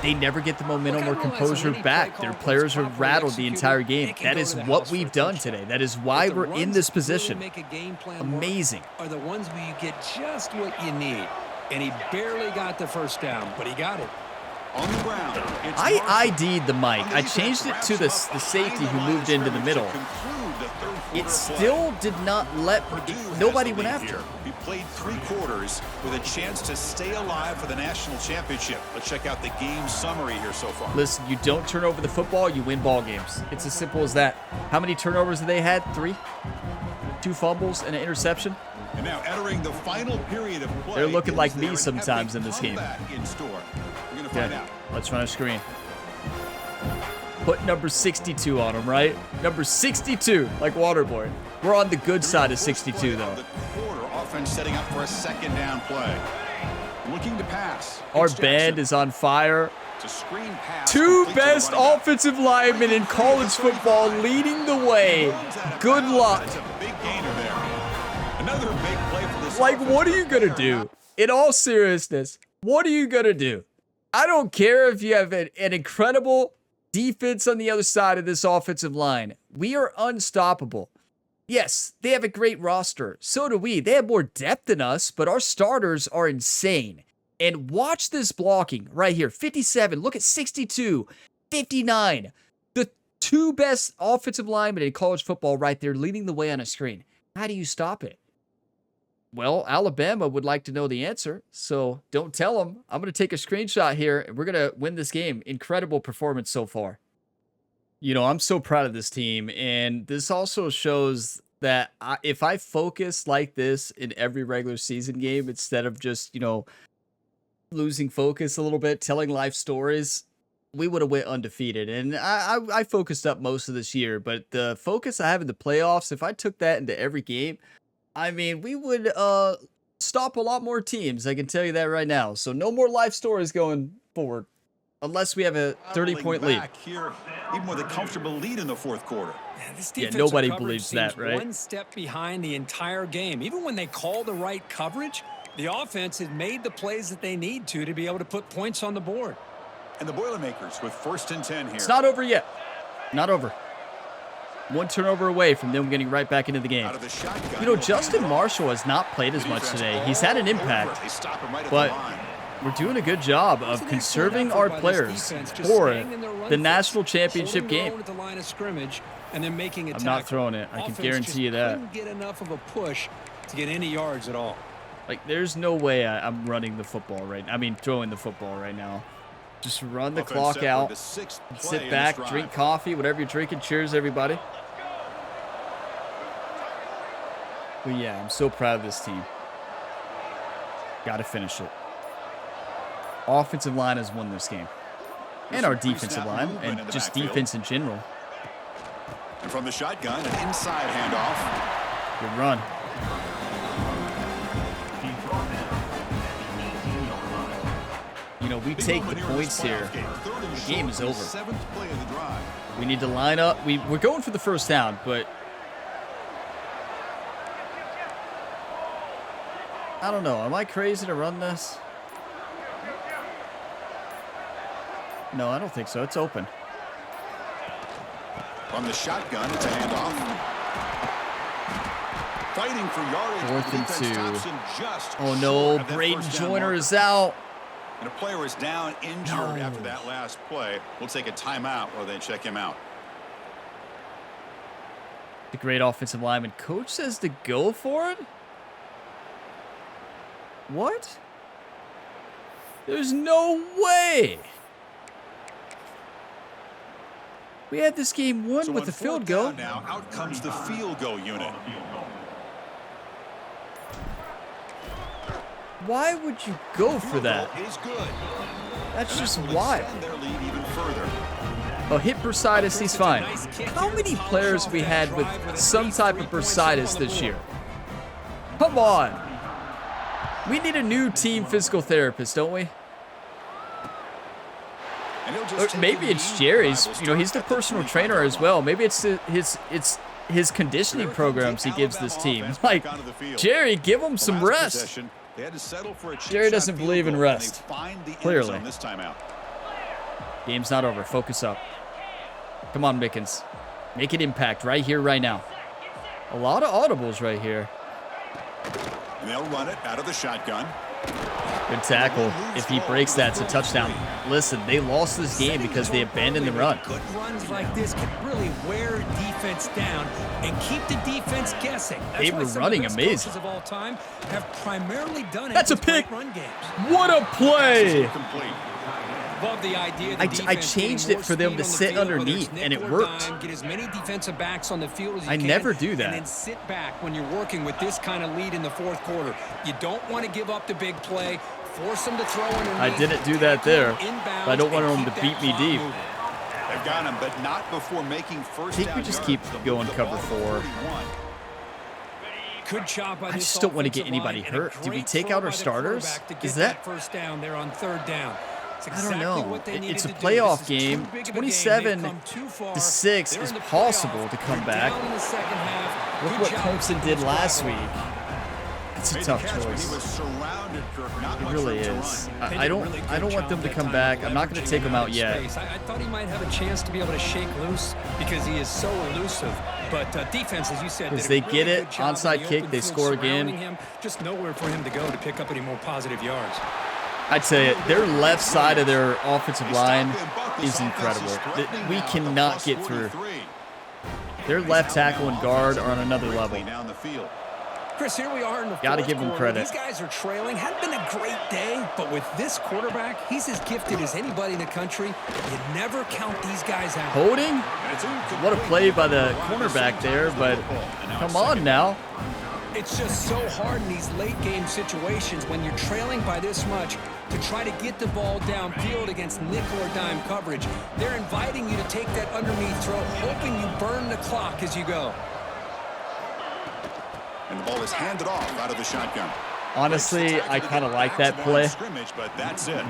they never get the momentum or composure back. Their players are rattled the entire game. That is what we've done today. That is why we're in this position. Amazing. Are the ones where you get just what you need. And he barely got the first down, but he got it. On the ground, I ID'd the mic. I changed it to the safety who moved into the middle. It still did not let nobody went after. He played 3 quarters with a chance to stay alive for the national championship. Let's check out the game summary here so far. Listen, you don't turn over the football, you win ball games. It's as simple as that. How many turnovers have they had? 3? 2 fumbles and an interception? And now entering the final period of play. They're looking like me sometimes in this game. In store. We're going to find out. Let's run a screen. Put number 62 on him, right? Number 62, like Waterboy. We're on the good side of 62, though. The quarter offense setting up for a second down play. Looking to pass. Our band is on fire. Screen pass. 2 best offensive linemen in college football leading the way. Good luck. That's a big gainer there. Another big play for this. Like, what are you going to do? In all seriousness, what are you going to do? I don't care if you have an incredible defense on the other side of this offensive line. We are unstoppable. Yes, they have a great roster. So do we. They have more depth than us, but our starters are insane. And watch this blocking right here. 57. Look at 62. 59. The 2 best offensive linemen in college football right there leading the way on a screen. How do you stop it? Well, Alabama would like to know the answer, so don't tell them. I'm going to take a screenshot here, and we're going to win this game. Incredible performance so far. You know, I'm so proud of this team, and this also shows that if I focus like this in every regular season game instead of just, you know, losing focus a little bit, telling life stories, we would have went undefeated. And I focused up most of this year, but the focus I have in the playoffs, if I took that into every game, I mean, we would stop a lot more teams. I can tell you that right now. So no more life stories going forward, unless we have a 30-point lead. Here, even with a comfortable lead in the 4th quarter. Yeah, nobody believes that, right? One step behind the entire game. Even when they call the right coverage, the offense has made the plays that they need to be able to put points on the board. And the Boilermakers with 1st and 10 here. It's not over yet. Not over. 1 turnover away from them getting right back into the game. You know, Justin Marshall has not played as much today. He's had an impact, but we're doing a good job of conserving our players for the national championship game. I'm not throwing it. I can guarantee you that. Couldn't get enough of a push to get any yards at all. Like, there's no way I'm running the football right now. I mean, throwing the football right now. Just run the clock out, sit back, drink coffee, whatever you're drinking. Cheers, everybody. But yeah, I'm so proud of this team. Got to finish it. Offensive line has won this game. And our defensive line, and just defense in general. And from the shotgun, an inside handoff. Good run. You know, we take the points here. The game is over. We need to line up. We're going for the first down, but I don't know. Am I crazy to run this? No, I don't think so. It's open. From the shotgun, it's a handoff. Fighting for yardage. 4th and 2. Oh no, Braden Joyner is out. And a player is down injured after that last play. We'll take a timeout while they check him out. The great offensive lineman. Coach says to go for it? What? There's no way. We had this game won with the field goal. Now out comes the field goal unit. Why would you go for that? Is good. That's just wild. Their lead even further. Oh, hit bursitis, he's fine. How many players we had with some type of bursitis this year? Come on. We need a new team physical therapist, don't we? Or maybe it's Jerry's. You know, he's the personal trainer as well. Maybe it's his conditioning programs he gives this team. Like, Jerry, give him some rest. Jerry doesn't believe in rest. Clearly. Game's not over. Focus up. Come on, Mickens. Make an impact right here, right now. A lot of audibles right here. And they'll run it out of the shotgun. Good tackle. If he breaks that, it's a touchdown. Listen, they lost this game because they abandoned the run. Good runs like this can really wear defense down and keep the defense guessing. That's They were running amazing. Of all time have primarily done it. That's a pick. Run games. What a play! Love the idea I changed it for them to sit underneath, and it worked. Get as many defensive backs on the field as you I can, never do that. And then sit back when you're working with this kind of lead in the fourth quarter. You don't want to give up the big play. Force them to throw underneath. I didn't do that there. But I don't want them to beat me deep. They've got him, but not before making first I think we just keep going cover 4. Good job by I just don't want to get anybody hurt. Did we take out our starters? Is that first down there on third down? I don't know. It's a playoff game. 27-6 is possible to come back. Look what Thompson did last week. It's a tough choice. It really is. I don't want them to come back. I'm not going to take them out yet. I thought he might have a chance to be able to shake loose because he is so elusive. But defense, as you said, because they get it, onside kick, they score again. Just nowhere for him to go to pick up any more positive yards. I tell you, their left side of their offensive line is incredible. We cannot get through. Their left tackle and guard are on another level. Chris, here we are in the Gotta give him credit. These guys are trailing. Hadn't been a great day, but with this quarterback, he's as gifted as anybody in the country. You never count these guys out. Holding? What a play by the cornerback there, but come on now. It's just so hard in these late game situations when you're trailing by this much to try to get the ball downfield against nickel or dime coverage. They're inviting you to take that underneath throw, hoping you burn the clock as you go. And the ball is handed off out of the shotgun. Honestly, I kind of like that play. But that's it.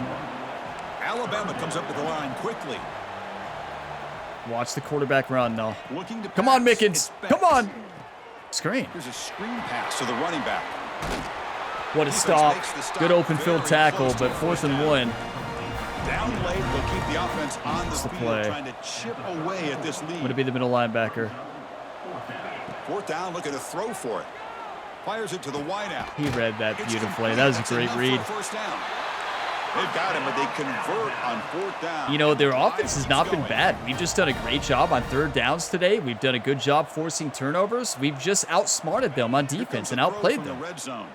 Alabama comes up to the line quickly. Watch the quarterback run, though. Come on, Mickens. Come on. Screen. Here's a screen pass to the running back. What a stop. Good open field tackle, but 4th and 1. Down late, they'll keep the offense on the field, play. trying to chip away at this lead. Going to be the middle linebacker. 4th down, looking to throw for it. Fires it to the wideout. He read that beautifully. That was a great read. First down. They've got him, but they convert on 4th down. You know, their offense has not been bad. We've just done a great job on 3rd downs today. We've done a good job forcing turnovers. We've just outsmarted them on defense and outplayed them. Red zone.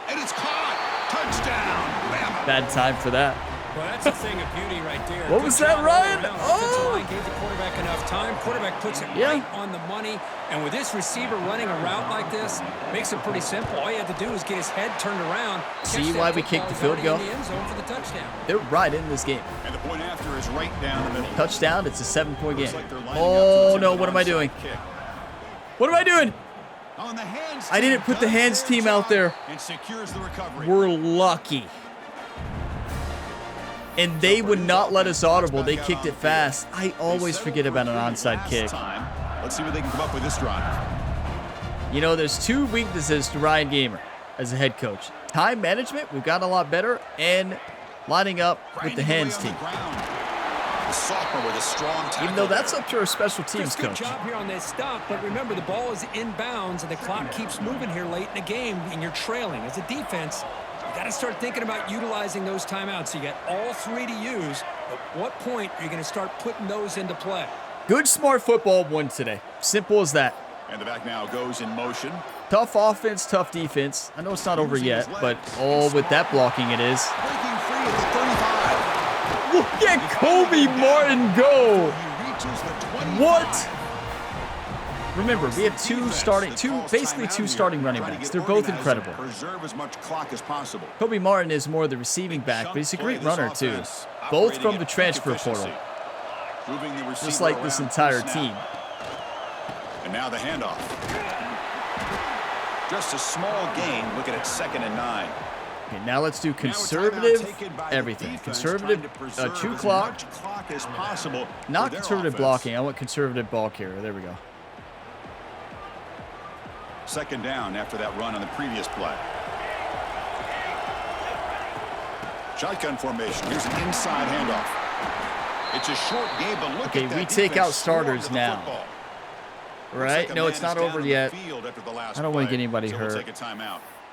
And it's caught. Touchdown. Bama. Bad time for that. Well, that's a thing of beauty right there. What was that, Ryan? Oh! Gave the quarterback enough time. Quarterback puts it right on the money. And with this receiver running a route like this, makes it pretty simple. All you have to do is get his head turned around. See why we kicked the field goal? In the end zone for the touchdown. They're right in this game. And the point after is right down the middle. Touchdown. It's a 7-point game. Oh, no. What am I doing? What am I doing? I didn't put the hands team out there. We're lucky. And they would not let us audible. They kicked it fast. I always forget about an onside kick. Let's see what they can come up with this drive. You know, there's 2 weaknesses to Ryan Gamer as a head coach. Time management, we've gotten a lot better, and lining up with the hands team. Even though that's up to our special teams coach. Good job here on this stop, but remember the ball is inbounds and the clock keeps moving here late in the game, and you're trailing. As a defense, you got to start thinking about utilizing those timeouts. So you got all 3 to use. At what point are you going to start putting those into play? Good, smart football won today. Simple as that. And the back now goes in motion. Tough offense, tough defense. I know it's not over yet, but with that blocking it is. Breaking free at the 35. Look at Kobe Martin go. He reaches the 25. What? Remember, we have basically two starting running backs. They're both incredible. Preserve as much clock as possible. Kobe Martin is more the receiving back, but he's a great runner too. Both from the transfer portal. Just like this entire team. And now the handoff. Just a small gain. Looking at 2nd and 9. Okay, now let's do conservative everything. Conservative chew clock. Not conservative blocking. I want conservative ball carrier. There we go. 2nd down after that run on the previous play. Shotgun formation. Here's an inside handoff. It's a short game, but look at that. We take out starters now. Football. Right? No, it's not over yet. I don't want to get anybody hurt.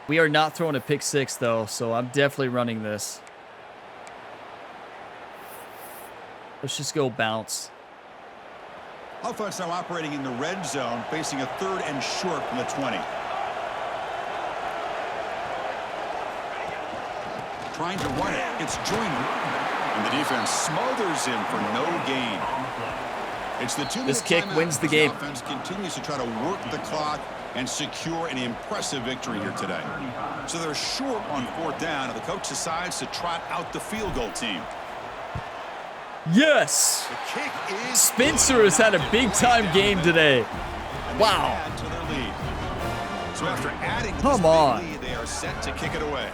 We are not throwing a pick 6, though, so I'm definitely running this. Let's just go bounce. Offense now operating in the red zone, facing a 3rd and short from the 20. Trying to run it. It's Joyner. And the defense smothers him for no gain. It's the 2-minute This kick timeout. wins the game. Offense continues to try to work the clock and secure an impressive victory here today. So they're short on 4th down, and the coach decides to trot out the field goal team. Yes! The kick is Spencer has had a big-time game today. Wow. Add to their lead. So after adding to Come this on. lead, they are set to kick it away.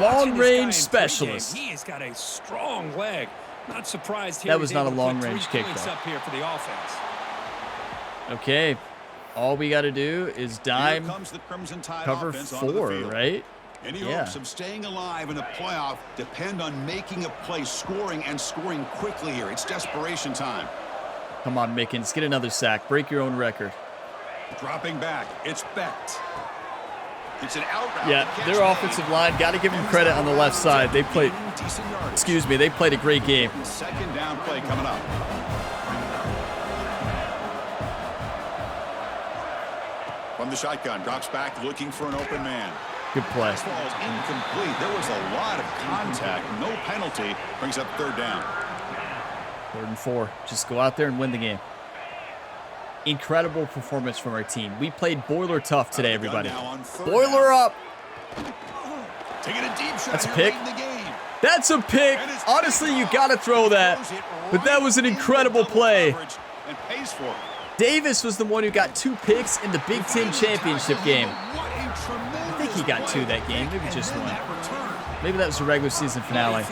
Long-range specialist. He has got a strong leg. Not surprised here. That was he's not a able to put long-range 3 kick, points though. up here for the offense. Okay. All we got to do is dime Here comes the Crimson Tide cover offense onto the 4, field. right? Any Yeah. hopes of staying alive in the playoff depend on making a play, scoring quickly here. It's desperation time. Come on, Mickens. Get another sack. Break your own record. Dropping back. It's Becht. It's an out route. Yeah, Catch their made. offensive line, got to give them credit on the left side. They played, Decent yardage. excuse me, they played a great game. 2nd down play coming up. From the shotgun, drops back, looking for an open man. Good play. This ball is incomplete. There was a lot of contact. No penalty. Brings up 3rd down. 3rd and 4. Just go out there and win the game. Incredible performance from our team. We played Boiler tough today, everybody. Boiler up. Taking a deep shot. That's a here pick. late in the game. That's a pick. Honestly, you got to throw that. But that was an incredible play. And pays for it. Davis was the one who got 2 picks in the Big Ten championship game. I think he got 2 that game, maybe just 1. Maybe that was the regular season finale.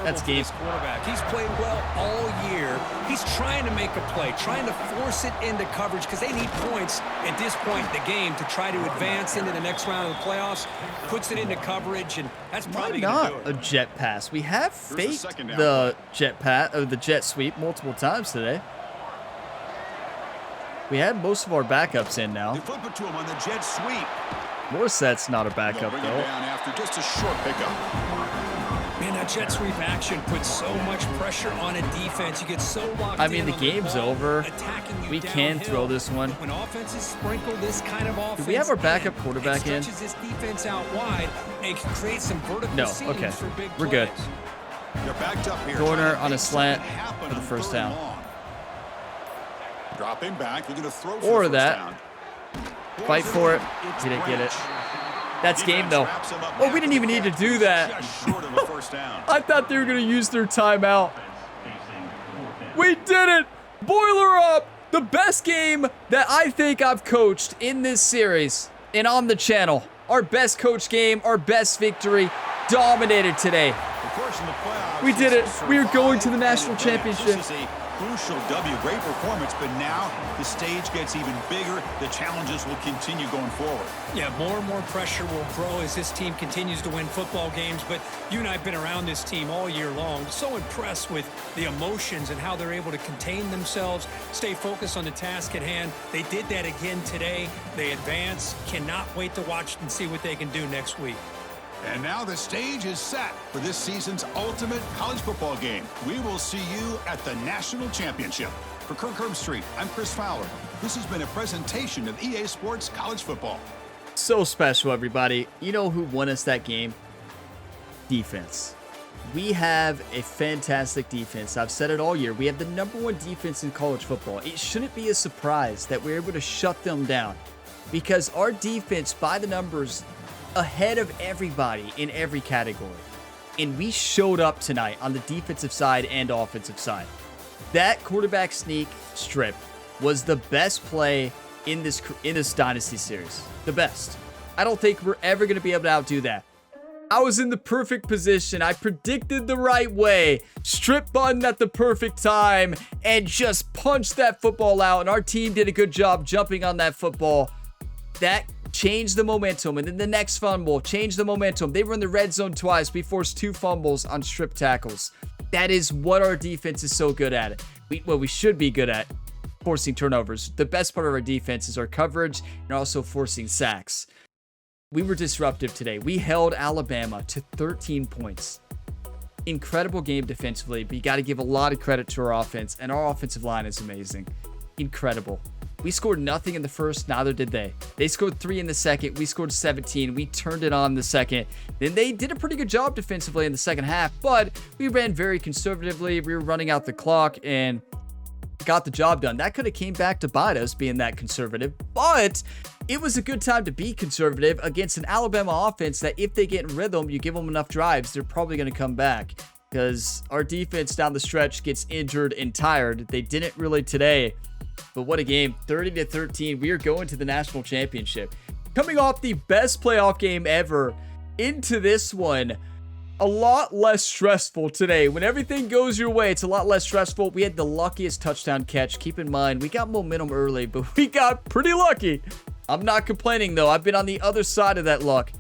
That's game. Quarterback. He's played well all year. He's trying to make a play, trying to force it into coverage because they need points at this point in the game to try to advance into the next round of the playoffs. Puts it into coverage, and that's probably Why going to not do it. a jet pass? We have faked second down the the jet sweep multiple times today. We had most of our backups in They now. flip it to him on the jet sweep. Morset's not a They'll backup bring it though. down after just a short pickup. Man, that jet sweep action puts so much pressure on a defense. You get so locked I mean, in the on game's ball, over. attacking you We can downhill. throw this one. When offenses sprinkle this kind of offense, Do we have our backup in, quarterback in? it stretches this defense out wide and can create some vertical No, seams okay. for big We're good. plays. They're backed up here. Corner trying to on a make slant something happen for the on first 3rd and down. long. Dropping back, looking to throw for Or the first that. down. Fight for it. It's He didn't get it. Branch. That's game Defense though. wraps him up Oh, we didn't even need to do that. Just short of a first down. I thought they were going to use their timeout. We did it! Boiler up! The best game that I think I've coached in this series and on the channel. Our best coach game, our best victory. Dominated today. Of course, in the playoffs, We did it. it's We are going to the survive national and advance. championship. This is a crucial W. Great performance, but now the stage gets even bigger. The challenges will continue going forward. Yeah, more and more pressure will grow as this team continues to win football games, but you and I have been around this team all year long. So impressed with the emotions and how they're able to contain themselves, stay focused on the task at hand. They did that again today. They advance. Cannot wait to watch and see what they can do next week. And now the stage is set for this season's ultimate college football game. We will see you at the national championship. For Kirk Herbstreit, I'm Chris Fowler. This has been a presentation of EA Sports College Football. So special, everybody. You know who won us that game? Defense. We have a fantastic defense. I've said it all year. We have the #1 defense in college football. It shouldn't be a surprise that we're able to shut them down because our defense, by the numbers, ahead of everybody in every category. And we showed up tonight on the defensive side and offensive side. That quarterback sneak strip was the best play in this Dynasty series. The best. I don't think we're ever going to be able to outdo that. I was in the perfect position. I predicted the right way. Strip button at the perfect time and just punched that football out. And our team did a good job jumping on that football. That changed the momentum. And then the next fumble changed the momentum. They were in the red zone twice. We forced 2 fumbles on strip tackles. That is what our defense is so good at. We should be good at forcing turnovers. The best part of our defense is our coverage and also forcing sacks. We were disruptive today. We held Alabama to 13 points. Incredible game defensively, but you got to give a lot of credit to our offense, and our offensive line is amazing. Incredible. We scored nothing in the first, neither did they. They scored 3 in the second. We scored 17. We turned it on in the second. Then they did a pretty good job defensively in the second half, but we ran very conservatively. We were running out the clock and got the job done. That could have came back to bite us being that conservative, but it was a good time to be conservative against an Alabama offense that if they get in rhythm, you give them enough drives, they're probably going to come back because our defense down the stretch gets injured and tired. They didn't really today, but what a game. 30-13. We are going to the national championship. Coming off the best playoff game ever into this one. A lot less stressful today. When everything goes your way, it's a lot less stressful. We had the luckiest touchdown catch. Keep in mind, we got momentum early, but we got pretty lucky. I'm not complaining, though. I've been on the other side of that luck.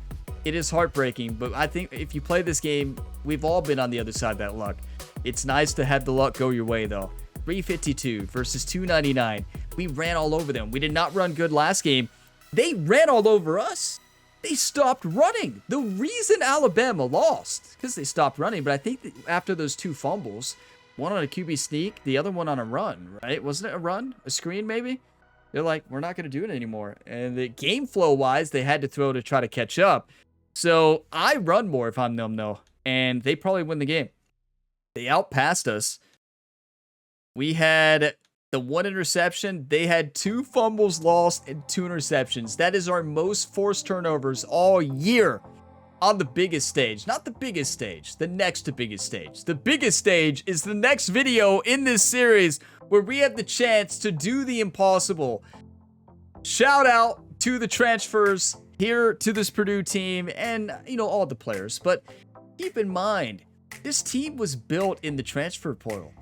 It is heartbreaking, but I think if you play this game, we've all been on the other side of that luck. It's nice to have the luck go your way, though. 352 versus 299. We ran all over them. We did not run good last game. They ran all over us. They stopped running. The reason Alabama lost, because they stopped running, but I think that after those 2 fumbles, one on a QB sneak, the other one on a run, right? Wasn't it a run? A screen, maybe? They're like, we're not going to do it anymore. And the game flow-wise, they had to throw to try to catch up. So I run more if I'm them, though, and they probably win the game. They outpassed us. We had the 1 interception. They had 2 fumbles lost and 2 interceptions. That is our most forced turnovers all year on the biggest stage. Not the biggest stage, the next to biggest stage. The biggest stage is the next video in this series where we have the chance to do the impossible. Shout out to the transfers here to this Purdue team and, all the players. But keep in mind, this team was built in the transfer portal.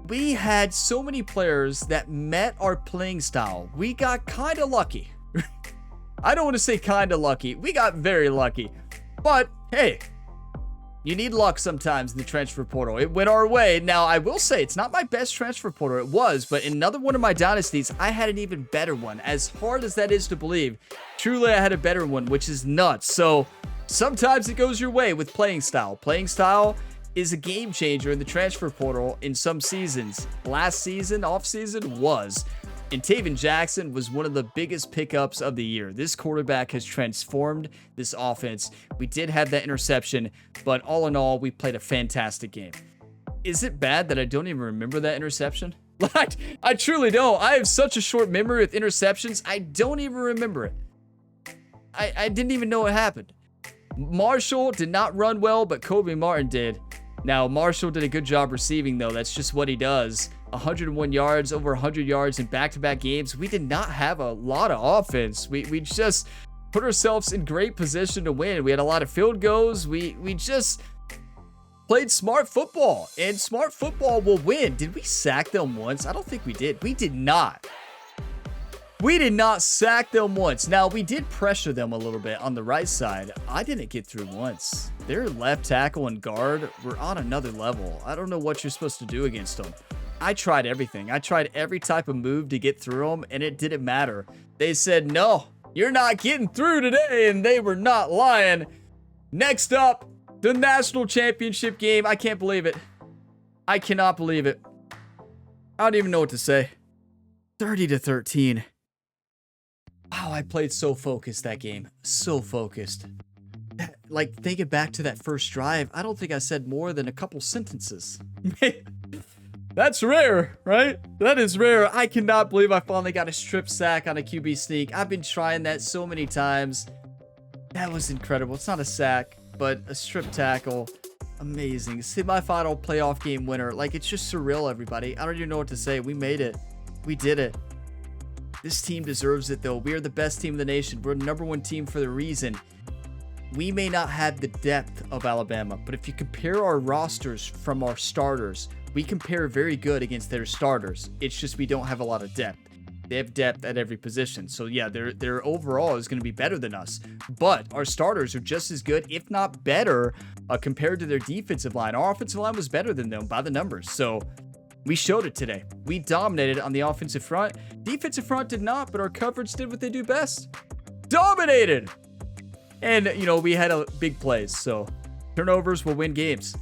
We had so many players that met our playing style. We got kind of lucky. I don't want to say kind of lucky. We got very lucky. But, hey, you need luck sometimes in the transfer portal. It went our way. Now, I will say it's not my best transfer portal. It was, but in another one of my dynasties, I had an even better one. As hard as that is to believe, truly I had a better one, which is nuts. So, sometimes it goes your way with playing style. Playing style is a game changer in the transfer portal in some seasons. Last season, off season, was. And Taven Jackson was one of the biggest pickups of the year. This quarterback has transformed this offense. We did have that interception, but all in all, we played a fantastic game. Is it bad that I don't even remember that interception? I truly don't. I have such a short memory with interceptions. I don't even remember it. I didn't even know what happened. Marshall did not run well, but Kobe Martin did. Now, Marshall did a good job receiving, though. That's just what he does. 101 yards, over 100 yards in back-to-back games. We did not have a lot of offense. We just put ourselves in great position to win. We had a lot of field goals. We just played smart football, and smart football will win. Did we sack them once? I don't think we did. We did not. We did not sack them once. Now, we did pressure them a little bit on the right side. I didn't get through once. Their left tackle and guard were on another level. I don't know what you're supposed to do against them. I tried everything. I tried every type of move to get through them, and it didn't matter. They said, no, you're not getting through today, and they were not lying. Next up, the national championship game. I can't believe it. I cannot believe it. I don't even know what to say. 30-13. Wow, I played so focused that game. So focused. Like, thinking back to that first drive, I don't think I said more than a couple sentences. That's rare, right? That is rare. I cannot believe I finally got a strip sack on a QB sneak. I've been trying that so many times. That was incredible. It's not a sack, but a strip tackle. Amazing. Semifinal playoff game winner. Like, it's just surreal, everybody. I don't even know what to say. We made it. We did it. This team deserves it, though. We are the best team in the nation. We're the #1 team for the reason. We may not have the depth of Alabama, but if you compare our rosters from our starters, we compare very good against their starters. It's just we don't have a lot of depth. They have depth at every position. So yeah, their overall is going to be better than us. But our starters are just as good, if not better, compared to their defensive line. Our offensive line was better than them by the numbers. So we showed it today. We dominated on the offensive front. Defensive front did not, but our coverage did what they do best. Dominated! And, you know, we had a big plays. So turnovers will win games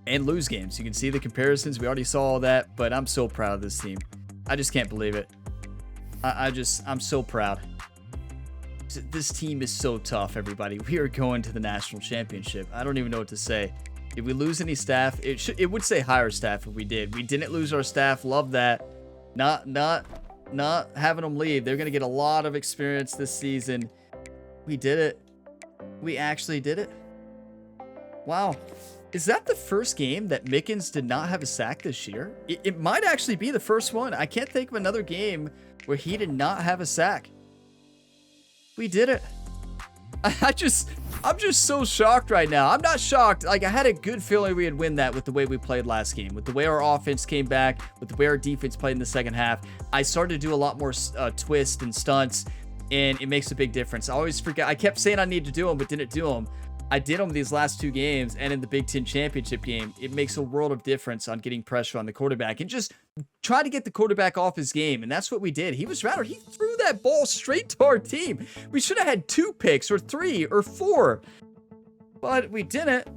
and lose games. You can see the comparisons. We already saw all that, but I'm so proud of this team. I just can't believe it. I'm so proud. This team is so tough, everybody. We are going to the national championship. I don't even know what to say. Did we lose any staff? It would say higher staff if we did. We didn't lose our staff. Love that. Not having them leave. They're going to get a lot of experience this season. We did it. We actually did it. Wow. Is that the first game that Mickens did not have a sack this year? It might actually be the first one. I can't think of another game where he did not have a sack. We did it. I'm just so shocked right now. I'm not shocked. Like, I had a good feeling we'd win that with the way we played last game, with the way our offense came back, with the way our defense played in the second half. I started to do a lot more twists and stunts, and it makes a big difference. I always forget. I kept saying I need to do them, but didn't do them. I did them these last 2 games, and in the Big Ten championship game, it makes a world of difference on getting pressure on the quarterback and just try to get the quarterback off his game. And that's what we did. He was rattled. He threw that ball straight to our team. We should have had 2 picks or 3 or 4, but we didn't.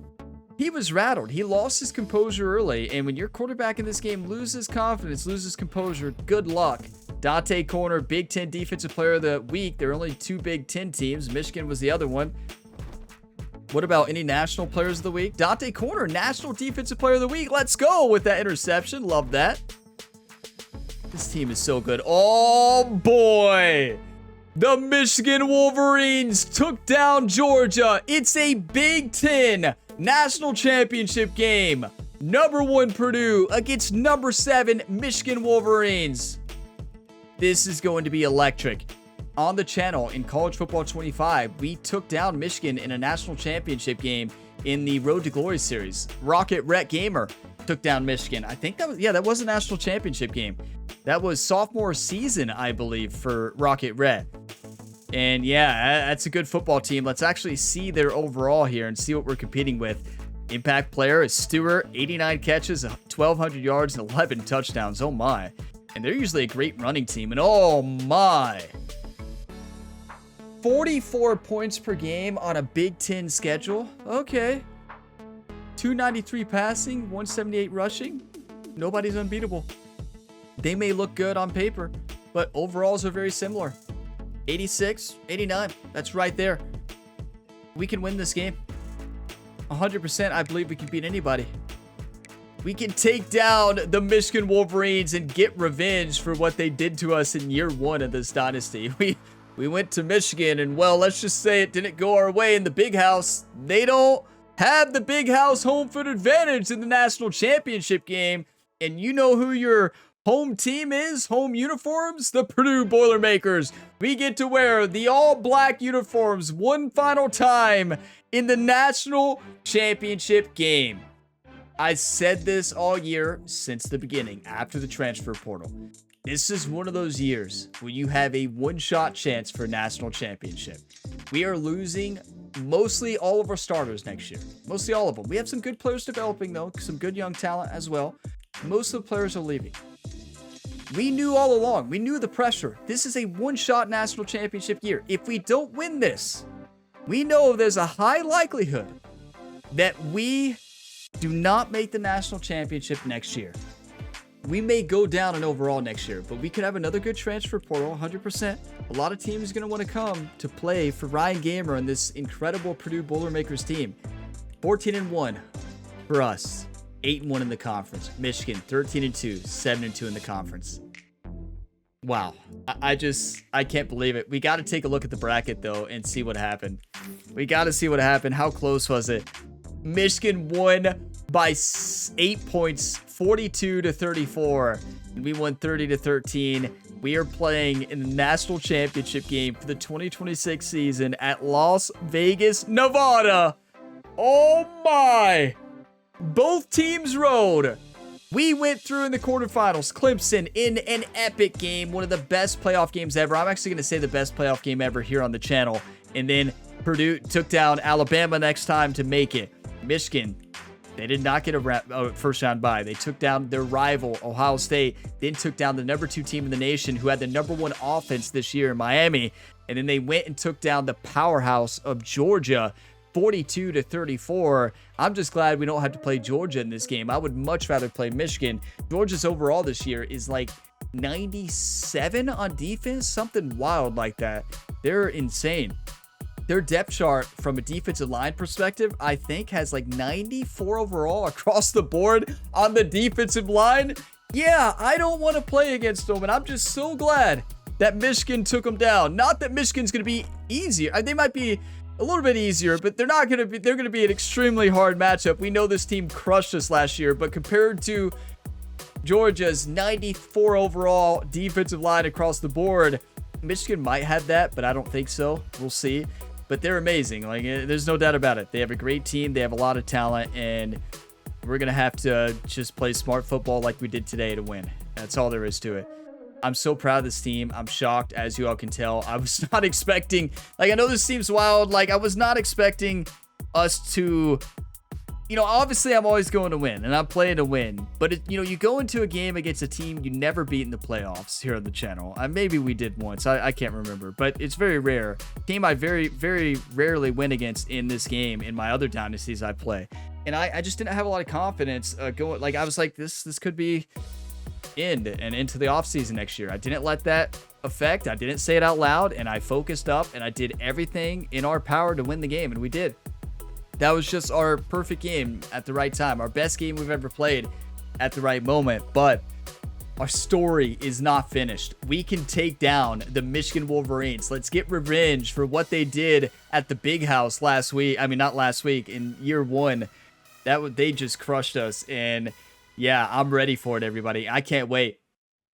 He was rattled. He lost his composure early. And when your quarterback in this game loses confidence, loses composure, good luck. Dante Corner, Big Ten Defensive Player of the Week. There are only 2 Big Ten teams. Michigan was the other one. What about any national players of the week? Dante Corner, National Defensive Player of the Week. Let's go with that interception. Love that. This team is so good. Oh, boy. The Michigan Wolverines took down Georgia. It's a Big Ten National Championship game. #1 Purdue against #7 Michigan Wolverines. This is going to be electric. On the channel in College Football 25, we took down Michigan in a national championship game in the Road to Glory series. Rocket Rhett Gamer took down Michigan. I think that was a national championship game. That was sophomore season, I believe, for Rocket Rhett. And yeah, that's a good football team. Let's actually see their overall here and see what we're competing with. Impact player is Stewart, 89 catches, 1,200 yards, and 11 touchdowns. Oh my. And they're usually a great running team. And oh my. 44 points per game on a Big Ten schedule. Okay. 293 passing, 178 rushing. Nobody's unbeatable. They may look good on paper, but overalls are very similar. 86, 89. That's right there. We can win this game. 100%, I believe we can beat anybody. We can take down the Michigan Wolverines and get revenge for what they did to us in year 1 of this dynasty. We went to Michigan, and, well, let's just say it didn't go our way in the Big House. They don't have the Big House home field advantage in the national championship game. And you know who your home team is? Home uniforms? The Purdue Boilermakers. We get to wear the all-black uniforms one final time in the national championship game. I said this all year since the beginning, after the transfer portal. This is one of those years where you have a one-shot chance for a national championship. We are losing mostly all of our starters next year. Mostly all of them. We have some good players developing, though. Some good young talent as well. Most of the players are leaving. We knew all along. We knew the pressure. This is a one-shot national championship year. If we don't win this, we know there's a high likelihood that we do not make the national championship next year. we may go down in overall next year, but we could have another good transfer portal, 100%. A lot of teams are going to want to come to play for Ryan Gamer and this incredible Purdue Boilermakers team. 14-1 for us, 8-1 in the conference. Michigan, 13-2, 7-2 in the conference. Wow. I can't believe it. We got to take a look at the bracket, though, and see what happened. We got to see what happened. How close was it? Michigan won by 8 points, 42-34. And we won 30-13. We are playing in the national championship game for the 2026 season at Las Vegas, Nevada. Oh, my. Both teams rode. We went through in the quarterfinals. Clemson in an epic game. One of the best playoff games ever. I'm actually going to say the best playoff game ever here on the channel. And then Purdue took down Alabama next time to make it. Michigan, they did not get a first round bye. They took down their rival, Ohio State. Then took down the number 2 team in the nation who had the number 1 offense this year in Miami. And then they went and took down the powerhouse of Georgia, 42-34. I'm just glad we don't have to play Georgia in this game. I would much rather play Michigan. Georgia's overall this year is like 97 on defense, something wild like that. They're insane. Their depth chart from a defensive line perspective, I think, has like 94 overall across the board on the defensive line. Yeah, I don't want to play against them, and I'm just so glad that Michigan took them down. Not that Michigan's going to be easier. They might be a little bit easier, but they're not going to be. They're going to be an extremely hard matchup. We know this team crushed us last year, but compared to Georgia's 94 overall defensive line across the board, Michigan might have that, but I don't think so. We'll see. But they're amazing. Like, there's no doubt about it. They have a great team. They have a lot of talent, and we're going to have to just play smart football like we did today to win. That's all there is to it. I'm so proud of this team. I'm shocked, as you all can tell. I was not expecting, like, I know this seems wild. Like, I was not expecting us to, you know, obviously I'm always going to win, and I'm playing to win. But, you know, you go into a game against a team you never beat in the playoffs here on the channel. Maybe we did once. I can't remember, but it's very rare. Team I very, very rarely win against in this game in my other dynasties I play. And I just didn't have a lot of confidence going. Like, I was like, this could be end and into the offseason next year. I didn't let that affect. I didn't say it out loud, and I focused up, and I did everything in our power to win the game, and we did. That was just our perfect game at the right time. Our best game we've ever played at the right moment. But our story is not finished. We can take down the Michigan Wolverines. Let's get revenge for what they did at the Big House last week. I mean, not last week, in year 1. They just crushed us. And yeah, I'm ready for it, everybody. I can't wait.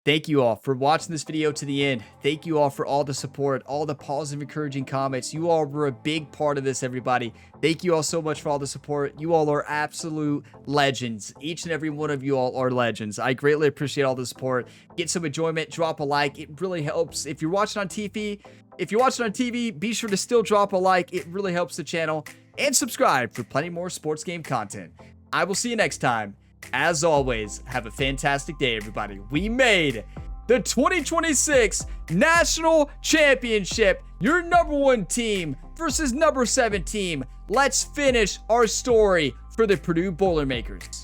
Thank you all for watching this video to the end. Thank you all for all the support, all the positive, encouraging comments. You all were a big part of this, everybody. Thank you all so much for all the support. You all are absolute legends. Each and every one of you all are legends. I greatly appreciate all the support. Get some enjoyment. Drop a like. It really helps. If you're watching on TV, be sure to still drop a like. It really helps the channel. And subscribe for plenty more sports game content. I will see you next time. As always, have a fantastic day, everybody. We made the 2026 National Championship. Your number 1 team versus number 7 team. Let's finish our story for the Purdue Boilermakers.